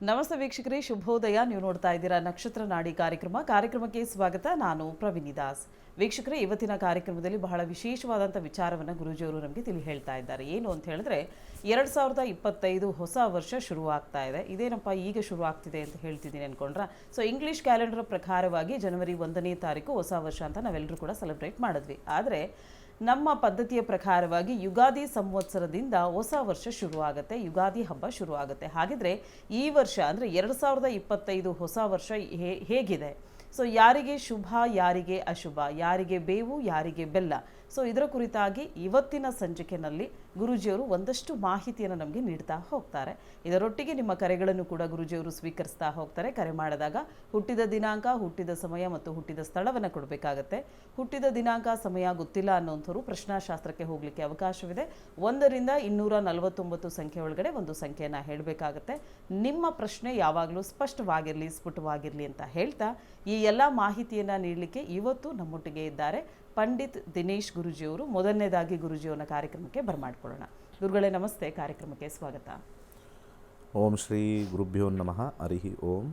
ನಮಸ್ತೆ ವೀಕ್ಷಕರೇ, ಶುಭೋದಯ. ನೀವು ನೋಡ್ತಾ ಇದ್ದೀರಾ ನಕ್ಷತ್ರ ನಾಡಿ ಕಾರ್ಯಕ್ರಮಕ್ಕೆ ಸ್ವಾಗತ. ನಾನು ಪ್ರವೀಣಿ ದಾಸ್. ವೀಕ್ಷಕರೇ, ಇವತ್ತಿನ ಕಾರ್ಯಕ್ರಮದಲ್ಲಿ ಬಹಳ ವಿಶೇಷವಾದಂಥ ವಿಚಾರವನ್ನು ಗುರೂಜಿಯವರು ನಮಗೆ ತಿಳಿ ಹೇಳ್ತಾ ಇದ್ದಾರೆ. ಏನು ಅಂತ ಹೇಳಿದ್ರೆ 2025 ಹೊಸ ವರ್ಷ ಶುರುವಾಗ್ತಾ ಇದೆ. ಇದೇನಪ್ಪ ಈಗ ಶುರು ಆಗ್ತಿದೆ ಅಂತ ಹೇಳ್ತಿದ್ದೀನಿ ಅನ್ಕೊಂಡ್ರ. ಸೊ ಇಂಗ್ಲಿಷ್ ಕ್ಯಾಲೆಂಡರ್ ಪ್ರಕಾರವಾಗಿ ಜನವರಿ 1ನೇ ತಾರೀಕು ಹೊಸ ವರ್ಷ ಅಂತ ನಾವೆಲ್ಲರೂ ಕೂಡ ಸೆಲೆಬ್ರೇಟ್ ಮಾಡಿದ್ವಿ. ಆದರೆ ನಮ್ಮ ಪದ್ಧತಿಯ ಪ್ರಕಾರವಾಗಿ ಯುಗಾದಿ ಸಂವತ್ಸರದಿಂದ ಹೊಸ ವರ್ಷ ಶುರುವಾಗುತ್ತೆ, ಯುಗಾದಿ ಹಬ್ಬ ಶುರುವಾಗುತ್ತೆ. ಹಾಗಿದ್ರೆ ಈ ವರ್ಷ ಅಂದರೆ 2025 ಹೊಸ ವರ್ಷ ಹೇಗಿದೆ? ಸೊ ಯಾರಿಗೆ ಶುಭ, ಯಾರಿಗೆ ಅಶುಭ, ಯಾರಿಗೆ ಬೇವು, ಯಾರಿಗೆ ಬೆಲ್ಲ? ಸೊ ಇದರ ಕುರಿತಾಗಿ ಇವತ್ತಿನ ಸಂಚಿಕೆಯಲ್ಲಿ ಗುರೂಜಿಯವರು ಒಂದಷ್ಟು ಮಾಹಿತಿಯನ್ನು ನಮಗೆ ನೀಡ್ತಾ ಹೋಗ್ತಾರೆ. ಇದರೊಟ್ಟಿಗೆ ನಿಮ್ಮ ಕರೆಗಳನ್ನು ಕೂಡ ಗುರೂಜಿಯವರು ಸ್ವೀಕರಿಸ್ತಾ ಹೋಗ್ತಾರೆ. ಕರೆ ಮಾಡಿದಾಗ ಹುಟ್ಟಿದ ದಿನಾಂಕ, ಹುಟ್ಟಿದ ಸಮಯ ಮತ್ತು ಹುಟ್ಟಿದ ಸ್ಥಳವನ್ನು ಕೊಡಬೇಕಾಗತ್ತೆ. ಹುಟ್ಟಿದ ದಿನಾಂಕ, ಸಮಯ ಗೊತ್ತಿಲ್ಲ ಅನ್ನೋಂಥವ್ರು ಪ್ರಶ್ನಾಶಾಸ್ತ್ರಕ್ಕೆ ಹೋಗಲಿಕ್ಕೆ ಅವಕಾಶವಿದೆ. 1ರಿಂದ 249 ಸಂಖ್ಯೆ ಒಳಗಡೆ ಒಂದು ಸಂಖ್ಯೆಯನ್ನು ಹೇಳಬೇಕಾಗತ್ತೆ. ನಿಮ್ಮ ಪ್ರಶ್ನೆ ಯಾವಾಗಲೂ ಸ್ಪಷ್ಟವಾಗಿರಲಿ, ಸ್ಫುಟವಾಗಿರಲಿ ಅಂತ ಹೇಳ್ತಾ ಈ ಎಲ್ಲ ಮಾಹಿತಿಯನ್ನು ನೀಡಲಿಕ್ಕೆ ಇವತ್ತು ನಮ್ಮೊಟ್ಟಿಗೆ ಇದ್ದಾರೆ ಪಂಡಿತ್ ದಿನೇಶ್ ಗುರೂಜಿಯವರು. ಮೊದಲನೇದಾಗಿ ಗುರೂಜಿಯವರ ಕಾರ್ಯಕ್ರಮಕ್ಕೆ ಬರಮಾಡ್ಕೊಳ್ಳೋಣ. ಗುರುಗಳೇ ನಮಸ್ತೆ, ಕಾರ್ಯಕ್ರಮಕ್ಕೆ ಸ್ವಾಗತ. ಓಂ ಶ್ರೀ ಗುರುಭ್ಯೋ ನಮಃ. ಹರಿ ಓಂ.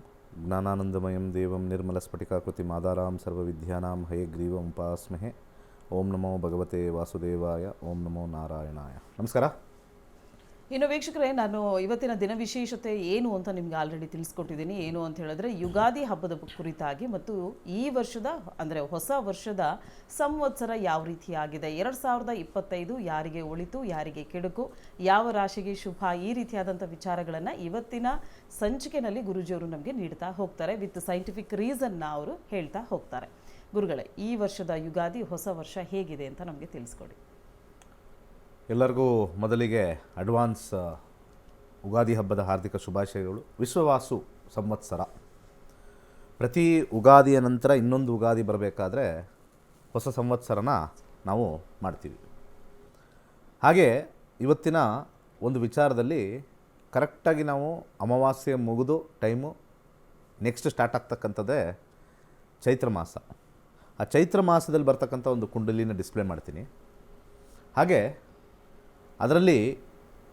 ಜ್ಞಾನಾನಂದಮಯಂ ದೇವಂ ನಿರ್ಮಲ ಸ್ಫಟಿಕಾಕೃತಿ ಮಾದಾರಾಂ ಸರ್ವವಿದ್ಯಾನಾಂ ಹಯಗ್ರೀವಂ ಉಪಾಸ್ಮಹೆ. ಓಂ ನಮೋ ಭಗವತೆ ವಾಸುದೇವಾಯ. ಓಂ ನಮೋ ನಾರಾಯಣಾಯ. ನಮಸ್ಕಾರ. ಇನ್ನು ವೀಕ್ಷಕರೇ, ನಾನು ಇವತ್ತಿನ ದಿನ ವಿಶೇಷತೆ ಏನು ಅಂತ ನಿಮ್ಗೆ ಆಲ್ರೆಡಿ ತಿಳಿಸ್ಕೊಟ್ಟಿದ್ದೀನಿ. ಏನು ಅಂತ ಹೇಳಿದ್ರೆ ಯುಗಾದಿ ಹಬ್ಬದ ಕುರಿತಾಗಿ ಮತ್ತು ಈ ವರ್ಷದ ಅಂದರೆ ಹೊಸ ವರ್ಷದ ಸಂವತ್ಸರ ಯಾವ ರೀತಿಯಾಗಿದೆ, 2025 ಯಾರಿಗೆ ಒಳಿತು, ಯಾರಿಗೆ ಕೆಡುಕು, ಯಾವ ರಾಶಿಗೆ ಶುಭ, ಈ ರೀತಿಯಾದಂಥ ವಿಚಾರಗಳನ್ನು ಇವತ್ತಿನ ಸಂಚಿಕೆಯಲ್ಲಿ ಗುರೂಜಿಯವರು ನಮಗೆ ನೀಡ್ತಾ ಹೋಗ್ತಾರೆ. ವಿತ್ ಸೈಂಟಿಫಿಕ್ ರೀಸನ್ನ ಅವರು ಹೇಳ್ತಾ ಹೋಗ್ತಾರೆ. ಗುರುಗಳೇ, ಈ ವರ್ಷದ ಯುಗಾದಿ ಹೊಸ ವರ್ಷ ಹೇಗಿದೆ ಅಂತ ನಮಗೆ ತಿಳಿಸ್ಕೊಡಿ. ಎಲ್ಲರಿಗೂ ಮೊದಲಿಗೆ ಅಡ್ವಾನ್ಸ್ ಉಗಾದಿ ಹಬ್ಬದ ಹಾರ್ದಿಕ ಶುಭಾಶಯಗಳು. ವಿಶ್ವವಾಸು ಸಂವತ್ಸರ. ಪ್ರತಿ ಉಗಾದಿಯ ನಂತರ ಇನ್ನೊಂದು ಉಗಾದಿ ಬರಬೇಕಾದ್ರೆ ಹೊಸ ಸಂವತ್ಸರನ ನಾವು ಮಾಡ್ತೀವಿ. ಹಾಗೆ ಇವತ್ತಿನ ಒಂದು ವಿಚಾರದಲ್ಲಿ ಕರೆಕ್ಟಾಗಿ ನಾವು ಅಮಾವಾಸ್ಯೆ ಮುಗಿದು ಟೈಮು ನೆಕ್ಸ್ಟ್ ಸ್ಟಾರ್ಟ್ ಆಗ್ತಕ್ಕಂಥದ್ದೇ ಚೈತ್ರ ಮಾಸ. ಆ ಚೈತ್ರ ಮಾಸದಲ್ಲಿ ಬರ್ತಕ್ಕಂಥ ಒಂದು ಕುಂಡಲಿನ ಡಿಸ್ಪ್ಲೇ ಮಾಡ್ತೀನಿ. ಹಾಗೆ ಅದರಲ್ಲಿ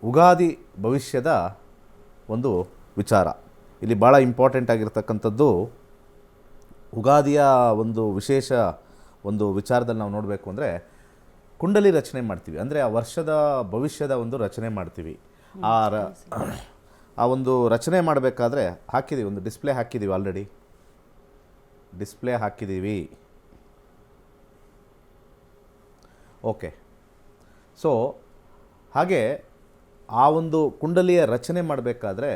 ಉಗಾದಿ ಭವಿಷ್ಯದ ಒಂದು ವಿಚಾರ ಇಲ್ಲಿ ಭಾಳ ಇಂಪಾರ್ಟೆಂಟ್ ಆಗಿರ್ತಕ್ಕಂಥದ್ದು. ಉಗಾದಿಯ ಒಂದು ವಿಶೇಷ ಒಂದು ವಿಚಾರದಲ್ಲಿ ನಾವು ನೋಡಬೇಕು ಅಂದರೆ ಕುಂಡಲಿ ರಚನೆ ಮಾಡ್ತೀವಿ. ಅಂದರೆ ಆ ವರ್ಷದ ಭವಿಷ್ಯದ ಒಂದು ರಚನೆ ಮಾಡ್ತೀವಿ. ಆ ಒಂದು ರಚನೆ ಮಾಡಬೇಕಾದ್ರೆ ಹಾಕಿದ್ದೀವಿ, ಒಂದು ಡಿಸ್ಪ್ಲೇ ಹಾಕಿದ್ದೀವಿ, ಆಲ್ರೆಡಿ ಡಿಸ್ಪ್ಲೇ ಹಾಕಿದ್ದೀವಿ. ಓಕೆ. ಸೊ ಹಾಗೆ ಆ ಒಂದು ಕುಂಡಲಿಯ ರಚನೆ ಮಾಡಬೇಕಾದ್ರೆ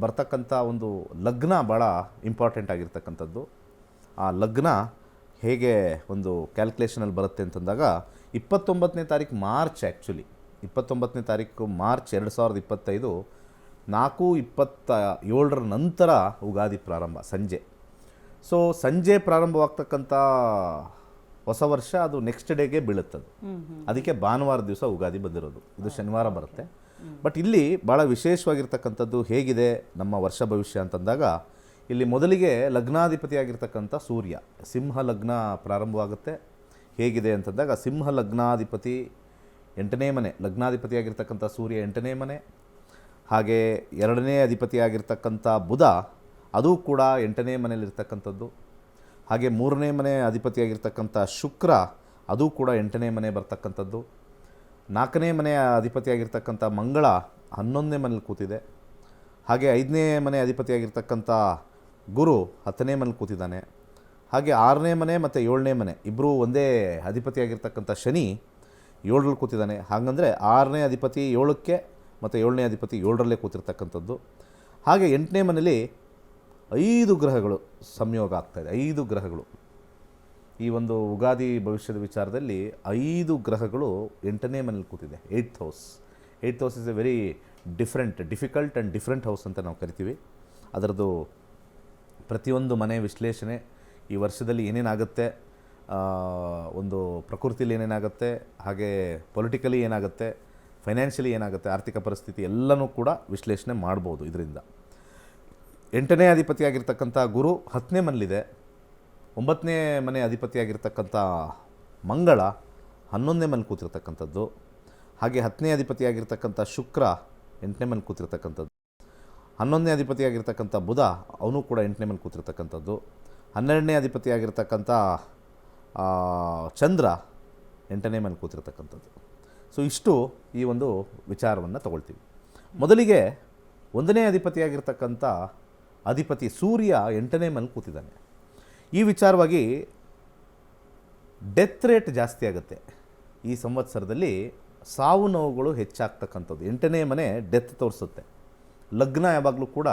ಬರ್ತಕ್ಕಂಥ ಒಂದು ಲಗ್ನ ಭಾಳ ಇಂಪಾರ್ಟೆಂಟ್ ಆಗಿರ್ತಕ್ಕಂಥದ್ದು. ಆ ಲಗ್ನ ಹೇಗೆ ಒಂದು ಕ್ಯಾಲ್ಕುಲೇಷನಲ್ಲಿ ಬರುತ್ತೆ ಅಂತಂದಾಗ 29ನೇ ತಾರೀಕು ಮಾರ್ಚ್, ಆ್ಯಕ್ಚುಲಿ 29ನೇ ತಾರೀಕು ಮಾರ್ಚ್ 2025 4:27 ನಂತರ ಉಗಾದಿ ಪ್ರಾರಂಭ ಸಂಜೆ. ಸೊ ಸಂಜೆ ಪ್ರಾರಂಭವಾಗ್ತಕ್ಕಂಥ ಹೊಸ ವರ್ಷ ಅದು ನೆಕ್ಸ್ಟ್ ಡೇಗೆ ಬೀಳುತ್ತದು. ಅದಕ್ಕೆ ಭಾನುವಾರ ದಿವಸ ಉಗಾದಿ ಬಂದಿರೋದು. ಇದು ಶನಿವಾರ ಬರುತ್ತೆ. ಬಟ್ ಇಲ್ಲಿ ಭಾಳ ವಿಶೇಷವಾಗಿರ್ತಕ್ಕಂಥದ್ದು ಹೇಗಿದೆ ನಮ್ಮ ವರ್ಷ ಭವಿಷ್ಯ ಅಂತಂದಾಗ ಇಲ್ಲಿ ಮೊದಲಿಗೆ ಲಗ್ನಾಧಿಪತಿಯಾಗಿರ್ತಕ್ಕಂಥ ಸೂರ್ಯ ಸಿಂಹ ಲಗ್ನ ಪ್ರಾರಂಭವಾಗುತ್ತೆ. ಹೇಗಿದೆ ಅಂತಂದಾಗ ಸಿಂಹ ಲಗ್ನಾಧಿಪತಿ 8ನೇ ಮನೆ, ಲಗ್ನಾಧಿಪತಿಯಾಗಿರ್ತಕ್ಕಂಥ ಸೂರ್ಯ 8ನೇ ಮನೆ. ಹಾಗೆ 2ನೇ ಅಧಿಪತಿಯಾಗಿರ್ತಕ್ಕಂಥ ಬುಧ ಅದು ಕೂಡ 8ನೇ ಮನೆಯಲ್ಲಿರ್ತಕ್ಕಂಥದ್ದು. ಹಾಗೆ 3ನೇ ಮನೆ ಅಧಿಪತಿಯಾಗಿರ್ತಕ್ಕಂಥ ಶುಕ್ರ ಅದು ಕೂಡ 8ನೇ ಮನೆ ಬರ್ತಕ್ಕಂಥದ್ದು. 4ನೇ ಮನೆಯ ಅಧಿಪತಿಯಾಗಿರ್ತಕ್ಕಂಥ ಮಂಗಳ 11ನೇ ಮನೇಲಿ ಕೂತಿದೆ. ಹಾಗೆ 5ನೇ ಮನೆ ಅಧಿಪತಿಯಾಗಿರ್ತಕ್ಕಂಥ ಗುರು 10ನೇ ಮನೇಲಿ ಕೂತಿದ್ದಾನೆ. ಹಾಗೆ 6ನೇ ಮನೆ ಮತ್ತು 7ನೇ ಮನೆ ಇಬ್ಬರು ಒಂದೇ ಅಧಿಪತಿಯಾಗಿರ್ತಕ್ಕಂಥ ಶನಿ 7ರಲ್ಲಿ ಕೂತಿದ್ದಾನೆ. ಹಾಗಂದರೆ 6ನೇ ಅಧಿಪತಿ 7ಕ್ಕೆ ಮತ್ತು 7ನೇ ಅಧಿಪತಿ 7ರಲ್ಲೇ ಕೂತಿರ್ತಕ್ಕಂಥದ್ದು. ಹಾಗೆ 8ನೇ ಮನೇಲಿ 5 ಗ್ರಹಗಳು ಸಂಯೋಗ ಆಗ್ತಾಯಿದೆ. 5 ಗ್ರಹಗಳು ಈ ಒಂದು ಉಗಾದಿ ಭವಿಷ್ಯದ ವಿಚಾರದಲ್ಲಿ 5 ಗ್ರಹಗಳು 8ನೇ ಮನೇಲಿ ಕೂತಿದೆ. 8th house. 8th house is A very difficult and different house ಅಂತ ನಾವು ಕರಿತೀವಿ. ಅದರದ್ದು ಪ್ರತಿಯೊಂದು ಮನೆ ವಿಶ್ಲೇಷಣೆ, ಈ ವರ್ಷದಲ್ಲಿ ಏನೇನಾಗುತ್ತೆ, ಒಂದು ಪ್ರಕೃತಿಲಿ ಏನೇನಾಗುತ್ತೆ, ಹಾಗೆ ಪೊಲಿಟಿಕಲಿ ಏನಾಗುತ್ತೆ, ಫೈನಾನ್ಷಿಯಲಿ ಏನಾಗುತ್ತೆ, ಆರ್ಥಿಕ ಪರಿಸ್ಥಿತಿ ಎಲ್ಲನೂ ಕೂಡ ವಿಶ್ಲೇಷಣೆ ಮಾಡ್ಬೋದು ಇದರಿಂದ. 8ನೇ ಅಧಿಪತಿಯಾಗಿರ್ತಕ್ಕಂಥ ಗುರು 10ನೇ ಮನೇಲಿದೆ. 9ನೇ ಮನೆ ಅಧಿಪತಿಯಾಗಿರ್ತಕ್ಕಂಥ ಮಂಗಳ 11ನೇ ಮನೆ ಕೂತಿರ್ತಕ್ಕಂಥದ್ದು. ಹಾಗೆ 10ನೇ ಅಧಿಪತಿಯಾಗಿರ್ತಕ್ಕಂಥ ಶುಕ್ರ 8ನೇ ಮನೆ ಕೂತಿರ್ತಕ್ಕಂಥದ್ದು. 11ನೇ ಅಧಿಪತಿಯಾಗಿರ್ತಕ್ಕಂಥ ಬುಧ ಅವನು ಕೂಡ 8ನೇ ಮನೆ ಕೂತಿರ್ತಕ್ಕಂಥದ್ದು. 12ನೇ ಅಧಿಪತಿಯಾಗಿರ್ತಕ್ಕಂಥ ಚಂದ್ರ 8ನೇ ಮನೆ ಕೂತಿರ್ತಕ್ಕಂಥದ್ದು. ಸೊ ಇಷ್ಟು ಈ ಒಂದು ವಿಚಾರವನ್ನು ತಗೊಳ್ತೀವಿ. ಮೊದಲಿಗೆ 1ನೇ ಅಧಿಪತಿಯಾಗಿರ್ತಕ್ಕಂಥ ಅಧಿಪತಿ ಸೂರ್ಯ 8ನೇ ಮನೆ ಕೂತಿದ್ದಾನೆ. ಈ ವಿಚಾರವಾಗಿ ಡೆತ್ ರೇಟ್ ಜಾಸ್ತಿ ಆಗುತ್ತೆ. ಈ ಸಂವತ್ಸರದಲ್ಲಿ ಸಾವು ನೋವುಗಳು ಹೆಚ್ಚಾಗ್ತಕ್ಕಂಥದ್ದು. 8ನೇ ಮನೆ ಡೆತ್ ತೋರಿಸುತ್ತೆ. ಲಗ್ನ ಯಾವಾಗಲೂ ಕೂಡ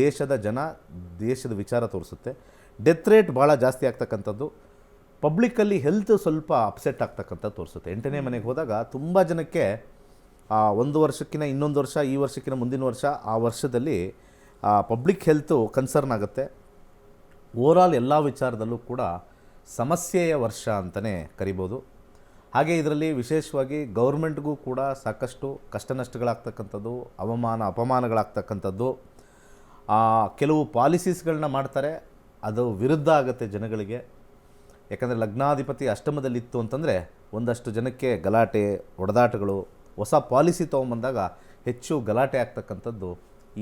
ದೇಶದ ವಿಚಾರ ತೋರಿಸುತ್ತೆ. ಡೆತ್ ರೇಟ್ ಭಾಳ ಜಾಸ್ತಿ ಆಗ್ತಕ್ಕಂಥದ್ದು. ಪಬ್ಲಿಕ್ಕಲ್ಲಿ ಹೆಲ್ತ್ ಸ್ವಲ್ಪ ಅಪ್ಸೆಟ್ ಆಗ್ತಕ್ಕಂಥದ್ದು ತೋರಿಸುತ್ತೆ. 8ನೇ ಮನೆಗೆ ಹೋದಾಗ ತುಂಬ ಜನಕ್ಕೆ ಒಂದು ವರ್ಷಕ್ಕಿಂತ ಇನ್ನೊಂದು ವರ್ಷ, ಈ ವರ್ಷಕ್ಕಿಂತ ಮುಂದಿನ ವರ್ಷ, ಆ ವರ್ಷದಲ್ಲಿ ಪಬ್ಲಿಕ್ ಹೆಲ್ತು ಕನ್ಸರ್ನ್ ಆಗುತ್ತೆ. ಓವರಾಲ್ ಎಲ್ಲ ವಿಚಾರದಲ್ಲೂ ಕೂಡ ಸಮಸ್ಯೆಯ ವರ್ಷ ಅಂತಲೇ ಕರಿಬೋದು. ಹಾಗೆ ಇದರಲ್ಲಿ ವಿಶೇಷವಾಗಿ ಗೌರ್ಮೆಂಟ್ಗೂ ಕೂಡ ಸಾಕಷ್ಟು ಕಷ್ಟ ನಷ್ಟಗಳಾಗ್ತಕ್ಕಂಥದ್ದು, ಅಪಮಾನಗಳಾಗ್ತಕ್ಕಂಥದ್ದು. ಕೆಲವು ಪಾಲಿಸೀಸ್ಗಳನ್ನ ಮಾಡ್ತಾರೆ, ಅದು ವಿರುದ್ಧ ಆಗುತ್ತೆ ಜನಗಳಿಗೆ. ಯಾಕಂದರೆ ಲಗ್ನಾಧಿಪತಿ ಅಷ್ಟಮದಲ್ಲಿತ್ತು ಅಂತಂದರೆ ಒಂದಷ್ಟು ಜನಕ್ಕೆ ಗಲಾಟೆ, ಹೊಡೆದಾಟಗಳು, ಹೊಸ ಪಾಲಿಸಿ ತೊಗೊಂಬಂದಾಗ ಹೆಚ್ಚು ಗಲಾಟೆ ಆಗ್ತಕ್ಕಂಥದ್ದು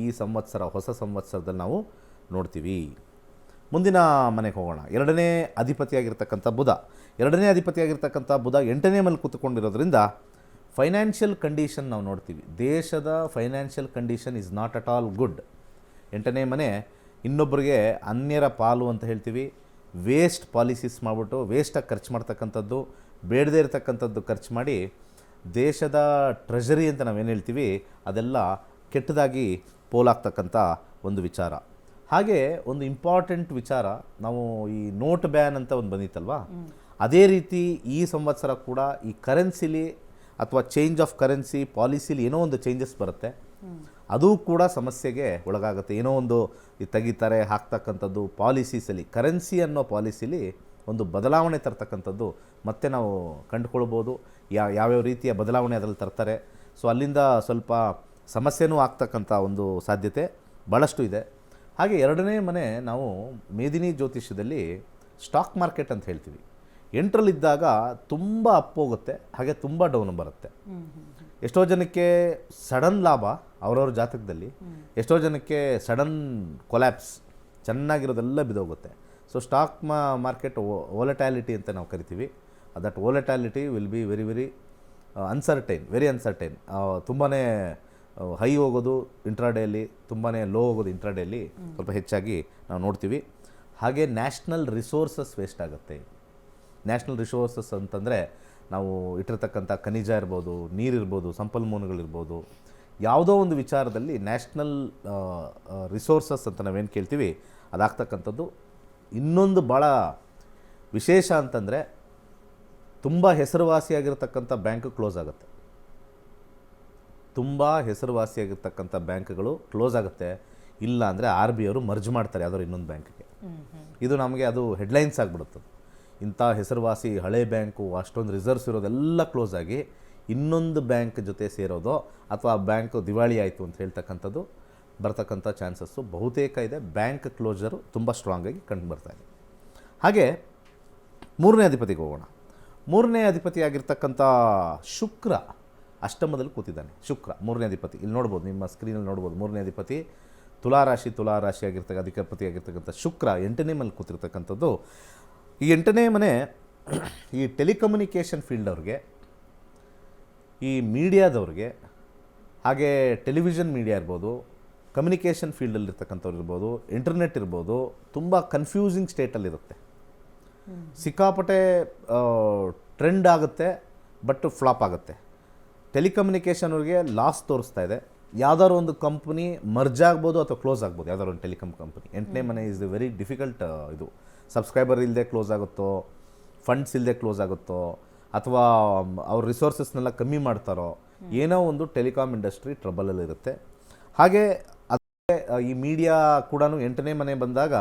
ಈ ಸಂವತ್ಸರ, ಹೊಸ ಸಂವತ್ಸರದಲ್ಲಿ ನಾವು ನೋಡ್ತೀವಿ. ಮುಂದಿನ ಮನೆಗೆ ಹೋಗೋಣ. 2ನೇ ಅಧಿಪತಿಯಾಗಿರ್ತಕ್ಕಂಥ ಬುಧ 8ನೇ ಮನೆ ಕೂತ್ಕೊಂಡಿರೋದ್ರಿಂದ ಫೈನಾನ್ಷಿಯಲ್ ಕಂಡೀಷನ್ ನಾವು ನೋಡ್ತೀವಿ. ದೇಶದ financial condition is not at all good. 8ನೇ ಮನೆ ಇನ್ನೊಬ್ಬರಿಗೆ ಅನ್ಯರ ಪಾಲು ಅಂತ ಹೇಳ್ತೀವಿ. ವೇಸ್ಟ್ ಪಾಲಿಸೀಸ್ ಮಾಡಿಬಿಟ್ಟು ವೇಸ್ಟಾಗಿ ಖರ್ಚು ಮಾಡ್ತಕ್ಕಂಥದ್ದು, ಬೇಡದೇ ಇರತಕ್ಕಂಥದ್ದು ಖರ್ಚು ಮಾಡಿ ದೇಶದ ಟ್ರೆಷರಿ ಅಂತ ನಾವೇನು ಹೇಳ್ತೀವಿ ಅದೆಲ್ಲ ಕೆಟ್ಟದಾಗಿ ಪೋಲಾಗ್ತಕ್ಕಂಥ ಒಂದು ವಿಚಾರ. ಹಾಗೆ ಒಂದು ಇಂಪಾರ್ಟೆಂಟ್ ವಿಚಾರ, ನಾವು ಈ ನೋಟ್ ಬ್ಯಾನ್ ಅಂತ ಒಂದು ಬಂದಿತ್ತಲ್ವ, ಅದೇ ರೀತಿ ಈ ಸಂವತ್ಸರ ಕೂಡ ಈ ಕರೆನ್ಸಿಲಿ ಅಥವಾ ಚೇಂಜ್ ಆಫ್ ಕರೆನ್ಸಿ ಪಾಲಿಸಿಲಿ ಏನೋ ಒಂದು ಚೇಂಜಸ್ ಬರುತ್ತೆ. ಅದು ಕೂಡ ಸಮಸ್ಯೆಗೆ ಒಳಗಾಗುತ್ತೆ. ಏನೋ ಒಂದು ತೆಗಿತಾರೆ ಹಾಕ್ತಕ್ಕಂಥದ್ದು ಪಾಲಿಸೀಸಲ್ಲಿ, ಕರೆನ್ಸಿ ಅನ್ನೋ ಪಾಲಿಸಿಲಿ ಒಂದು ಬದಲಾವಣೆ ತರ್ತಕ್ಕಂಥದ್ದು ಮತ್ತೆ ನಾವು ಕಂಡುಕೊಳ್ಬೋದು. ಯಾವ್ಯಾವ ರೀತಿಯ ಬದಲಾವಣೆ ಅದರಲ್ಲಿ ತರ್ತಾರೆ. ಸೊ ಅಲ್ಲಿಂದ ಸ್ವಲ್ಪ ಸಮಸ್ಯೆನೂ ಆಗ್ತಕ್ಕಂಥ ಒಂದು ಸಾಧ್ಯತೆ ಭಾಳಷ್ಟು ಇದೆ. ಹಾಗೆ 2ನೇ ಮನೆ ನಾವು ಮೇದಿನಿ ಜ್ಯೋತಿಷ್ಯದಲ್ಲಿ ಸ್ಟಾಕ್ ಮಾರ್ಕೆಟ್ ಅಂತ ಹೇಳ್ತೀವಿ. 8ರಲ್ಲಿದ್ದಾಗ ತುಂಬ ಅಪ್ ಹೋಗುತ್ತೆ, ಹಾಗೆ ತುಂಬ ಡೌನ್ ಬರುತ್ತೆ. ಎಷ್ಟೋ ಜನಕ್ಕೆ ಸಡನ್ ಲಾಭ ಅವರವ್ರ ಜಾತಕದಲ್ಲಿ, ಎಷ್ಟೋ ಜನಕ್ಕೆ ಸಡನ್ ಕೊಲ್ಯಾಪ್ಸ್, ಚೆನ್ನಾಗಿರೋದೆಲ್ಲ ಬಿದ್ದೋಗುತ್ತೆ. ಸೊ ಸ್ಟಾಕ್ ಮಾರ್ಕೆಟ್ ವೋಲಟ್ಯಾಲಿಟಿ ಅಂತ ನಾವು ಕರಿತೀವಿ. That volatility will be very very uncertain. ತುಂಬಾ ಹೈ ಹೋಗೋದು ಇಂಟ್ರಾಡೇಯಲ್ಲಿ, ತುಂಬಾ ಲೋ ಹೋಗೋದು ಇಂಟ್ರಾಡೇಯಲ್ಲಿ ಸ್ವಲ್ಪ ಹೆಚ್ಚಾಗಿ ನಾವು ನೋಡ್ತೀವಿ. ಹಾಗೆ ನ್ಯಾಷನಲ್ ರಿಸೋರ್ಸಸ್ ವೇಸ್ಟ್ ಆಗುತ್ತೆ. ನ್ಯಾಷನಲ್ ರಿಸೋರ್ಸಸ್ ಅಂತಂದರೆ ನಾವು ಇಟ್ಟಿರ್ತಕ್ಕಂಥ ಖನಿಜ ಇರ್ಬೋದು, ನೀರಿರ್ಬೋದು, ಸಂಪನ್ಮೂಲಗಳಿರ್ಬೋದು, ಯಾವುದೋ ಒಂದು ವಿಚಾರದಲ್ಲಿ ನ್ಯಾಷನಲ್ ರಿಸೋರ್ಸಸ್ ಅಂತ ನಾವೇನು ಕೇಳ್ತೀವಿ ಅದಾಗ್ತಕ್ಕಂಥದ್ದು. ಇನ್ನೊಂದು ಭಾಳ ವಿಶೇಷ ಅಂತಂದರೆ ತುಂಬ ಹೆಸರುವಾಸಿಯಾಗಿರ್ತಕ್ಕಂಥ ಬ್ಯಾಂಕ್ ಕ್ಲೋಸ್ ಆಗುತ್ತೆ. ತುಂಬ ಹೆಸರುವಾಸಿಯಾಗಿರ್ತಕ್ಕಂಥ ಬ್ಯಾಂಕ್ಗಳು ಕ್ಲೋಸ್ ಆಗುತ್ತೆ. ಇಲ್ಲ ಅಂದರೆ RBI ಅವರು ಮರ್ಜ್ ಮಾಡ್ತಾರೆ ಯಾವುದಾದ್ರು ಇನ್ನೊಂದು ಬ್ಯಾಂಕ್ಗೆ. ಇದು ನಮಗೆ ಅದು ಹೆಡ್ಲೈನ್ಸ್ ಆಗಿಬಿಡುತ್ತೆ. ಇಂಥ ಹೆಸರುವಾಸಿ ಹಳೆ ಬ್ಯಾಂಕು, ಅಷ್ಟೊಂದು ರಿಸರ್ವ್ಸ್ ಇರೋದೆಲ್ಲ ಕ್ಲೋಸ್ ಆಗಿ ಇನ್ನೊಂದು ಬ್ಯಾಂಕ್ ಜೊತೆ ಸೇರೋದು ಅಥವಾ ಬ್ಯಾಂಕ್ ದಿವಾಳಿ ಆಯಿತು ಅಂತ ಹೇಳ್ತಕ್ಕಂಥದ್ದು ಬರ್ತಕ್ಕಂಥ ಚಾನ್ಸಸ್ಸು ಬಹುತೇಕ ಇದೆ. ಬ್ಯಾಂಕ್ ಕ್ಲೋಸರು ತುಂಬ ಸ್ಟ್ರಾಂಗಾಗಿ ಕಂಡು ಬರ್ತಾ ಇದೆ. ಹಾಗೆ 3ನೇ ಅಧಿಪತಿಗೆ ಹೋಗೋಣ. 3ನೇ ಅಧಿಪತಿಯಾಗಿರ್ತಕ್ಕಂಥ ಶುಕ್ರ ಅಷ್ಟಮದಲ್ಲಿ ಕೂತಿದ್ದಾನೆ. ಶುಕ್ರ 3ನೇ ಅಧಿಪತಿ, ಇಲ್ಲಿ ನೋಡ್ಬೋದು, ನಿಮ್ಮ ಸ್ಕ್ರೀನಲ್ಲಿ ನೋಡ್ಬೋದು. 3ನೇ ಅಧಿಪತಿ ತುಲಾರಾಶಿ ಅಧಿಪತಿಯಾಗಿರ್ತಕ್ಕಂಥ ಶುಕ್ರ 8ನೇ ಮನೆ ಕೂತಿರ್ತಕ್ಕಂಥದ್ದು. ಈ 8ನೇ ಮನೆ ಈ ಟೆಲಿಕಮ್ಯುನಿಕೇಷನ್ ಫೀಲ್ಡ್ ಅವ್ರಿಗೆ, ಈ ಮೀಡಿಯಾದವ್ರಿಗೆ, ಹಾಗೆ ಟೆಲಿವಿಷನ್ ಮೀಡಿಯಾ ಇರ್ಬೋದು, ಕಮ್ಯುನಿಕೇಷನ್ ಫೀಲ್ಡಲ್ಲಿರ್ತಕ್ಕಂಥವ್ರು ಇರ್ಬೋದು, ಇಂಟರ್ನೆಟ್ ಇರ್ಬೋದು, ತುಂಬ ಕನ್ಫ್ಯೂಸಿಂಗ್ ಸ್ಟೇಟಲ್ಲಿರುತ್ತೆ. ಸಿಕ್ಕಾಪಟ್ಟೆ ಟ್ರೆಂಡ್ ಆಗುತ್ತೆ, ಬಟ್ ಫ್ಲಾಪ್ ಆಗುತ್ತೆ. ಟೆಲಿಕಮ್ಯುನಿಕೇಷನ್ ಅವ್ರಿಗೆ ಲಾಸ್ ತೋರಿಸ್ತಾ ಇದೆ. ಯಾವ್ದಾದ್ರು ಒಂದು ಕಂಪ್ನಿ ಮರ್ಜ್ ಆಗ್ಬೋದು ಅಥವಾ ಕ್ಲೋಸ್ ಆಗ್ಬೋದು, ಯಾವ್ದಾದ್ರು ಒಂದು ಟೆಲಿಕಾಮ್ ಕಂಪ್ನಿ. 8ನೇ ಮನೆ ಇಸ್ ವೆರಿ ಡಿಫಿಕಲ್ಟ್. ಇದು ಸಬ್ಸ್ಕ್ರೈಬರ್ ಇಲ್ಲದೆ ಕ್ಲೋಸ್ ಆಗುತ್ತೋ, ಫಂಡ್ಸ್ ಇಲ್ಲದೆ ಕ್ಲೋಸ್ ಆಗುತ್ತೋ, ಅಥವಾ ಅವ್ರ ರಿಸೋರ್ಸಸ್ನೆಲ್ಲ ಕಮ್ಮಿ ಮಾಡ್ತಾರೋ, ಏನೋ ಒಂದು ಟೆಲಿಕಾಮ್ ಇಂಡಸ್ಟ್ರಿ ಟ್ರಬಲಲ್ಲಿರುತ್ತೆ. ಹಾಗೆ ಅದೇ ಈ ಮೀಡಿಯಾ ಕೂಡ 8ನೇ ಮನೆ ಬಂದಾಗ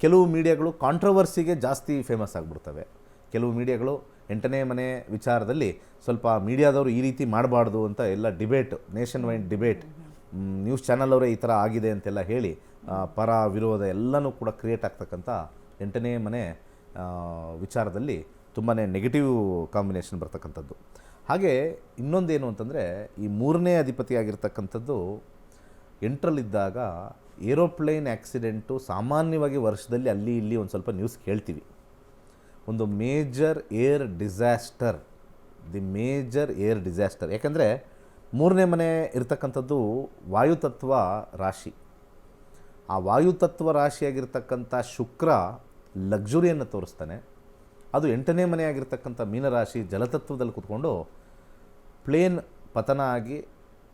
ಕೆಲವು ಮೀಡಿಯಾಗಳು ಕಾಂಟ್ರವರ್ಸಿಗೆ ಜಾಸ್ತಿ ಫೇಮಸ್ ಆಗಿಬಿಡ್ತವೆ. ಕೆಲವು ಮೀಡಿಯಾಗಳು 8ನೇ ಮನೆ ವಿಚಾರದಲ್ಲಿ ಸ್ವಲ್ಪ ಮೀಡಿಯಾದವರು ಈ ರೀತಿ ಮಾಡಬಾರ್ದು ಅಂತ ಎಲ್ಲ debate, nation wide debate, news channel ಅವರೇ ಈ ಥರ ಆಗಿದೆ ಅಂತೆಲ್ಲ ಹೇಳಿ ಪರ ವಿರೋಧ ಎಲ್ಲನೂ ಕೂಡ ಕ್ರಿಯೇಟ್ ಆಗ್ತಕ್ಕಂಥ 8ನೇ ಮನೆ ವಿಚಾರದಲ್ಲಿ ತುಂಬಾ ನೆಗೆಟಿವ್ ಕಾಂಬಿನೇಷನ್ ಬರ್ತಕ್ಕಂಥದ್ದು. ಹಾಗೆ ಇನ್ನೊಂದೇನು ಅಂತಂದರೆ ಈ 3ನೇ ಅಧಿಪತಿಯಾಗಿರ್ತಕ್ಕಂಥದ್ದು ಎಂಟರಲ್ಲಿದ್ದಾಗ ಏರೋಪ್ಲೇನ್ ಆ್ಯಕ್ಸಿಡೆಂಟು ಸಾಮಾನ್ಯವಾಗಿ ವರ್ಷದಲ್ಲಿ ಅಲ್ಲಿ ಇಲ್ಲಿ ಒಂದು ಸ್ವಲ್ಪ ನ್ಯೂಸ್ ಕೇಳ್ತೀವಿ. ಒಂದು major air disaster, major air disaster. ಯಾಕಂದರೆ 3ನೇ ಮನೆ ಇರ್ತಕ್ಕಂಥದ್ದು ವಾಯುತತ್ವ ರಾಶಿ. ಆ ವಾಯುತತ್ವ ರಾಶಿಯಾಗಿರ್ತಕ್ಕಂಥ ಶುಕ್ರ ಲಕ್ಸುರಿಯನ್ನು ತೋರಿಸ್ತಾನೆ. ಅದು 8ನೇ ಮನೆಯಾಗಿರ್ತಕ್ಕಂಥ ಮೀನರಾಶಿ ಜಲತತ್ವದಲ್ಲಿ ಕೂತ್ಕೊಂಡು ಪ್ಲೇನ್ ಪತನ ಆಗಿ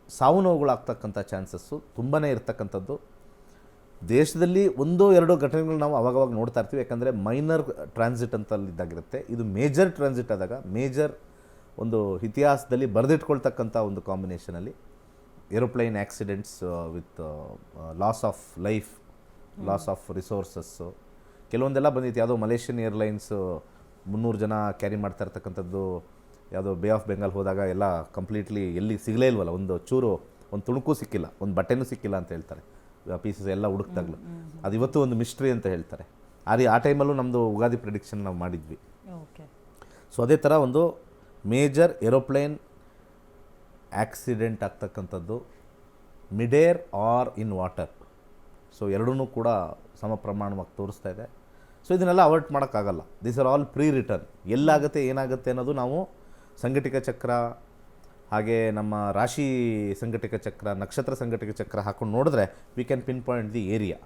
ಸಾವು ನೋವುಗಳಾಗ್ತಕ್ಕಂಥ ಚಾನ್ಸಸ್ಸು ತುಂಬಾ ಇರ್ತಕ್ಕಂಥದ್ದು. ದೇಶದಲ್ಲಿ 1-2 ಘಟನೆಗಳು ನಾವು ಅವಾಗವಾಗ ನೋಡ್ತಾ ಇರ್ತೀವಿ. ಯಾಕಂದರೆ ಮೈನರ್ ಟ್ರಾನ್ಸಿಟ್ ಅಂತಲ್ಲಿದ್ದಾಗಿರುತ್ತೆ. ಇದು ಮೇಜರ್ ಟ್ರಾನ್ಸಿಟ್ ಆದಾಗ ಮೇಜರ್ ಒಂದು ಇತಿಹಾಸದಲ್ಲಿ ಬರೆದಿಟ್ಕೊಳ್ತಕ್ಕಂಥ ಒಂದು ಕಾಂಬಿನೇಷನಲ್ಲಿ aeroplane accidents with loss of life, loss of resources ಕೆಲವೊಂದೆಲ್ಲ ಬಂದಿತ್ತು. ಯಾವುದೋ ಮಲೇಷಿಯನ್ ಏರ್ಲೈನ್ಸು 300 ಜನ ಕ್ಯಾರಿ ಮಾಡ್ತಾ ಇರ್ತಕ್ಕಂಥದ್ದು, ಯಾವುದೋ ಬೇ ಆಫ್ ಬೆಂಗಾಲ್ ಹೋದಾಗ ಎಲ್ಲ ಕಂಪ್ಲೀಟ್ಲಿ ಎಲ್ಲಿ ಸಿಗಲೇ ಇಲ್ವಲ್ಲ, ಒಂದು ಚೂರು ಒಂದು ತುಣುಕು ಸಿಕ್ಕಿಲ್ಲ, ಒಂದು ಬಟ್ಟೆನೂ ಸಿಕ್ಕಿಲ್ಲ ಅಂತ ಹೇಳ್ತಾರೆ. ಪೀಸಸ್ ಎಲ್ಲ ಹುಡುಕ್ದಾಗಲು ಅದು ಇವತ್ತು ಒಂದು ಮಿಸ್ಟ್ರಿ ಅಂತ ಹೇಳ್ತಾರೆ. ಆ ಟೈಮಲ್ಲೂ ನಮ್ಮದು ಉಗಾದಿ ಪ್ರಿಡಿಕ್ಷನ್ ನಾವು ಮಾಡಿದ್ವಿ. ಸೊ ಅದೇ ಥರ ಒಂದು ಮೇಜರ್ ಏರೋಪ್ಲೇನ್ ಆಕ್ಸಿಡೆಂಟ್ ಆಗ್ತಕ್ಕಂಥದ್ದು mid air or in water. So ಎರಡೂ ಕೂಡ ಸಮ ಪ್ರಮಾಣವಾಗಿ ತೋರಿಸ್ತಾ ಇದೆ. ಸೊ ಇದನ್ನೆಲ್ಲ ಅವಾಯ್ಡ್ ಮಾಡೋಕ್ಕಾಗಲ್ಲ. These are all pre return. ಎಲ್ಲಾಗುತ್ತೆ ಏನಾಗುತ್ತೆ ಅನ್ನೋದು ನಾವು ಸಂಘಟಿಕ ಚಕ್ರ, ಹಾಗೆ ನಮ್ಮ ರಾಶಿ ಸಂಘಟಿಕ ಚಕ್ರ, ನಕ್ಷತ್ರ ಸಂಘಟಿಕ ಚಕ್ರ ಹಾಕೊಂಡು ನೋಡಿದ್ರೆ we can pin point the area.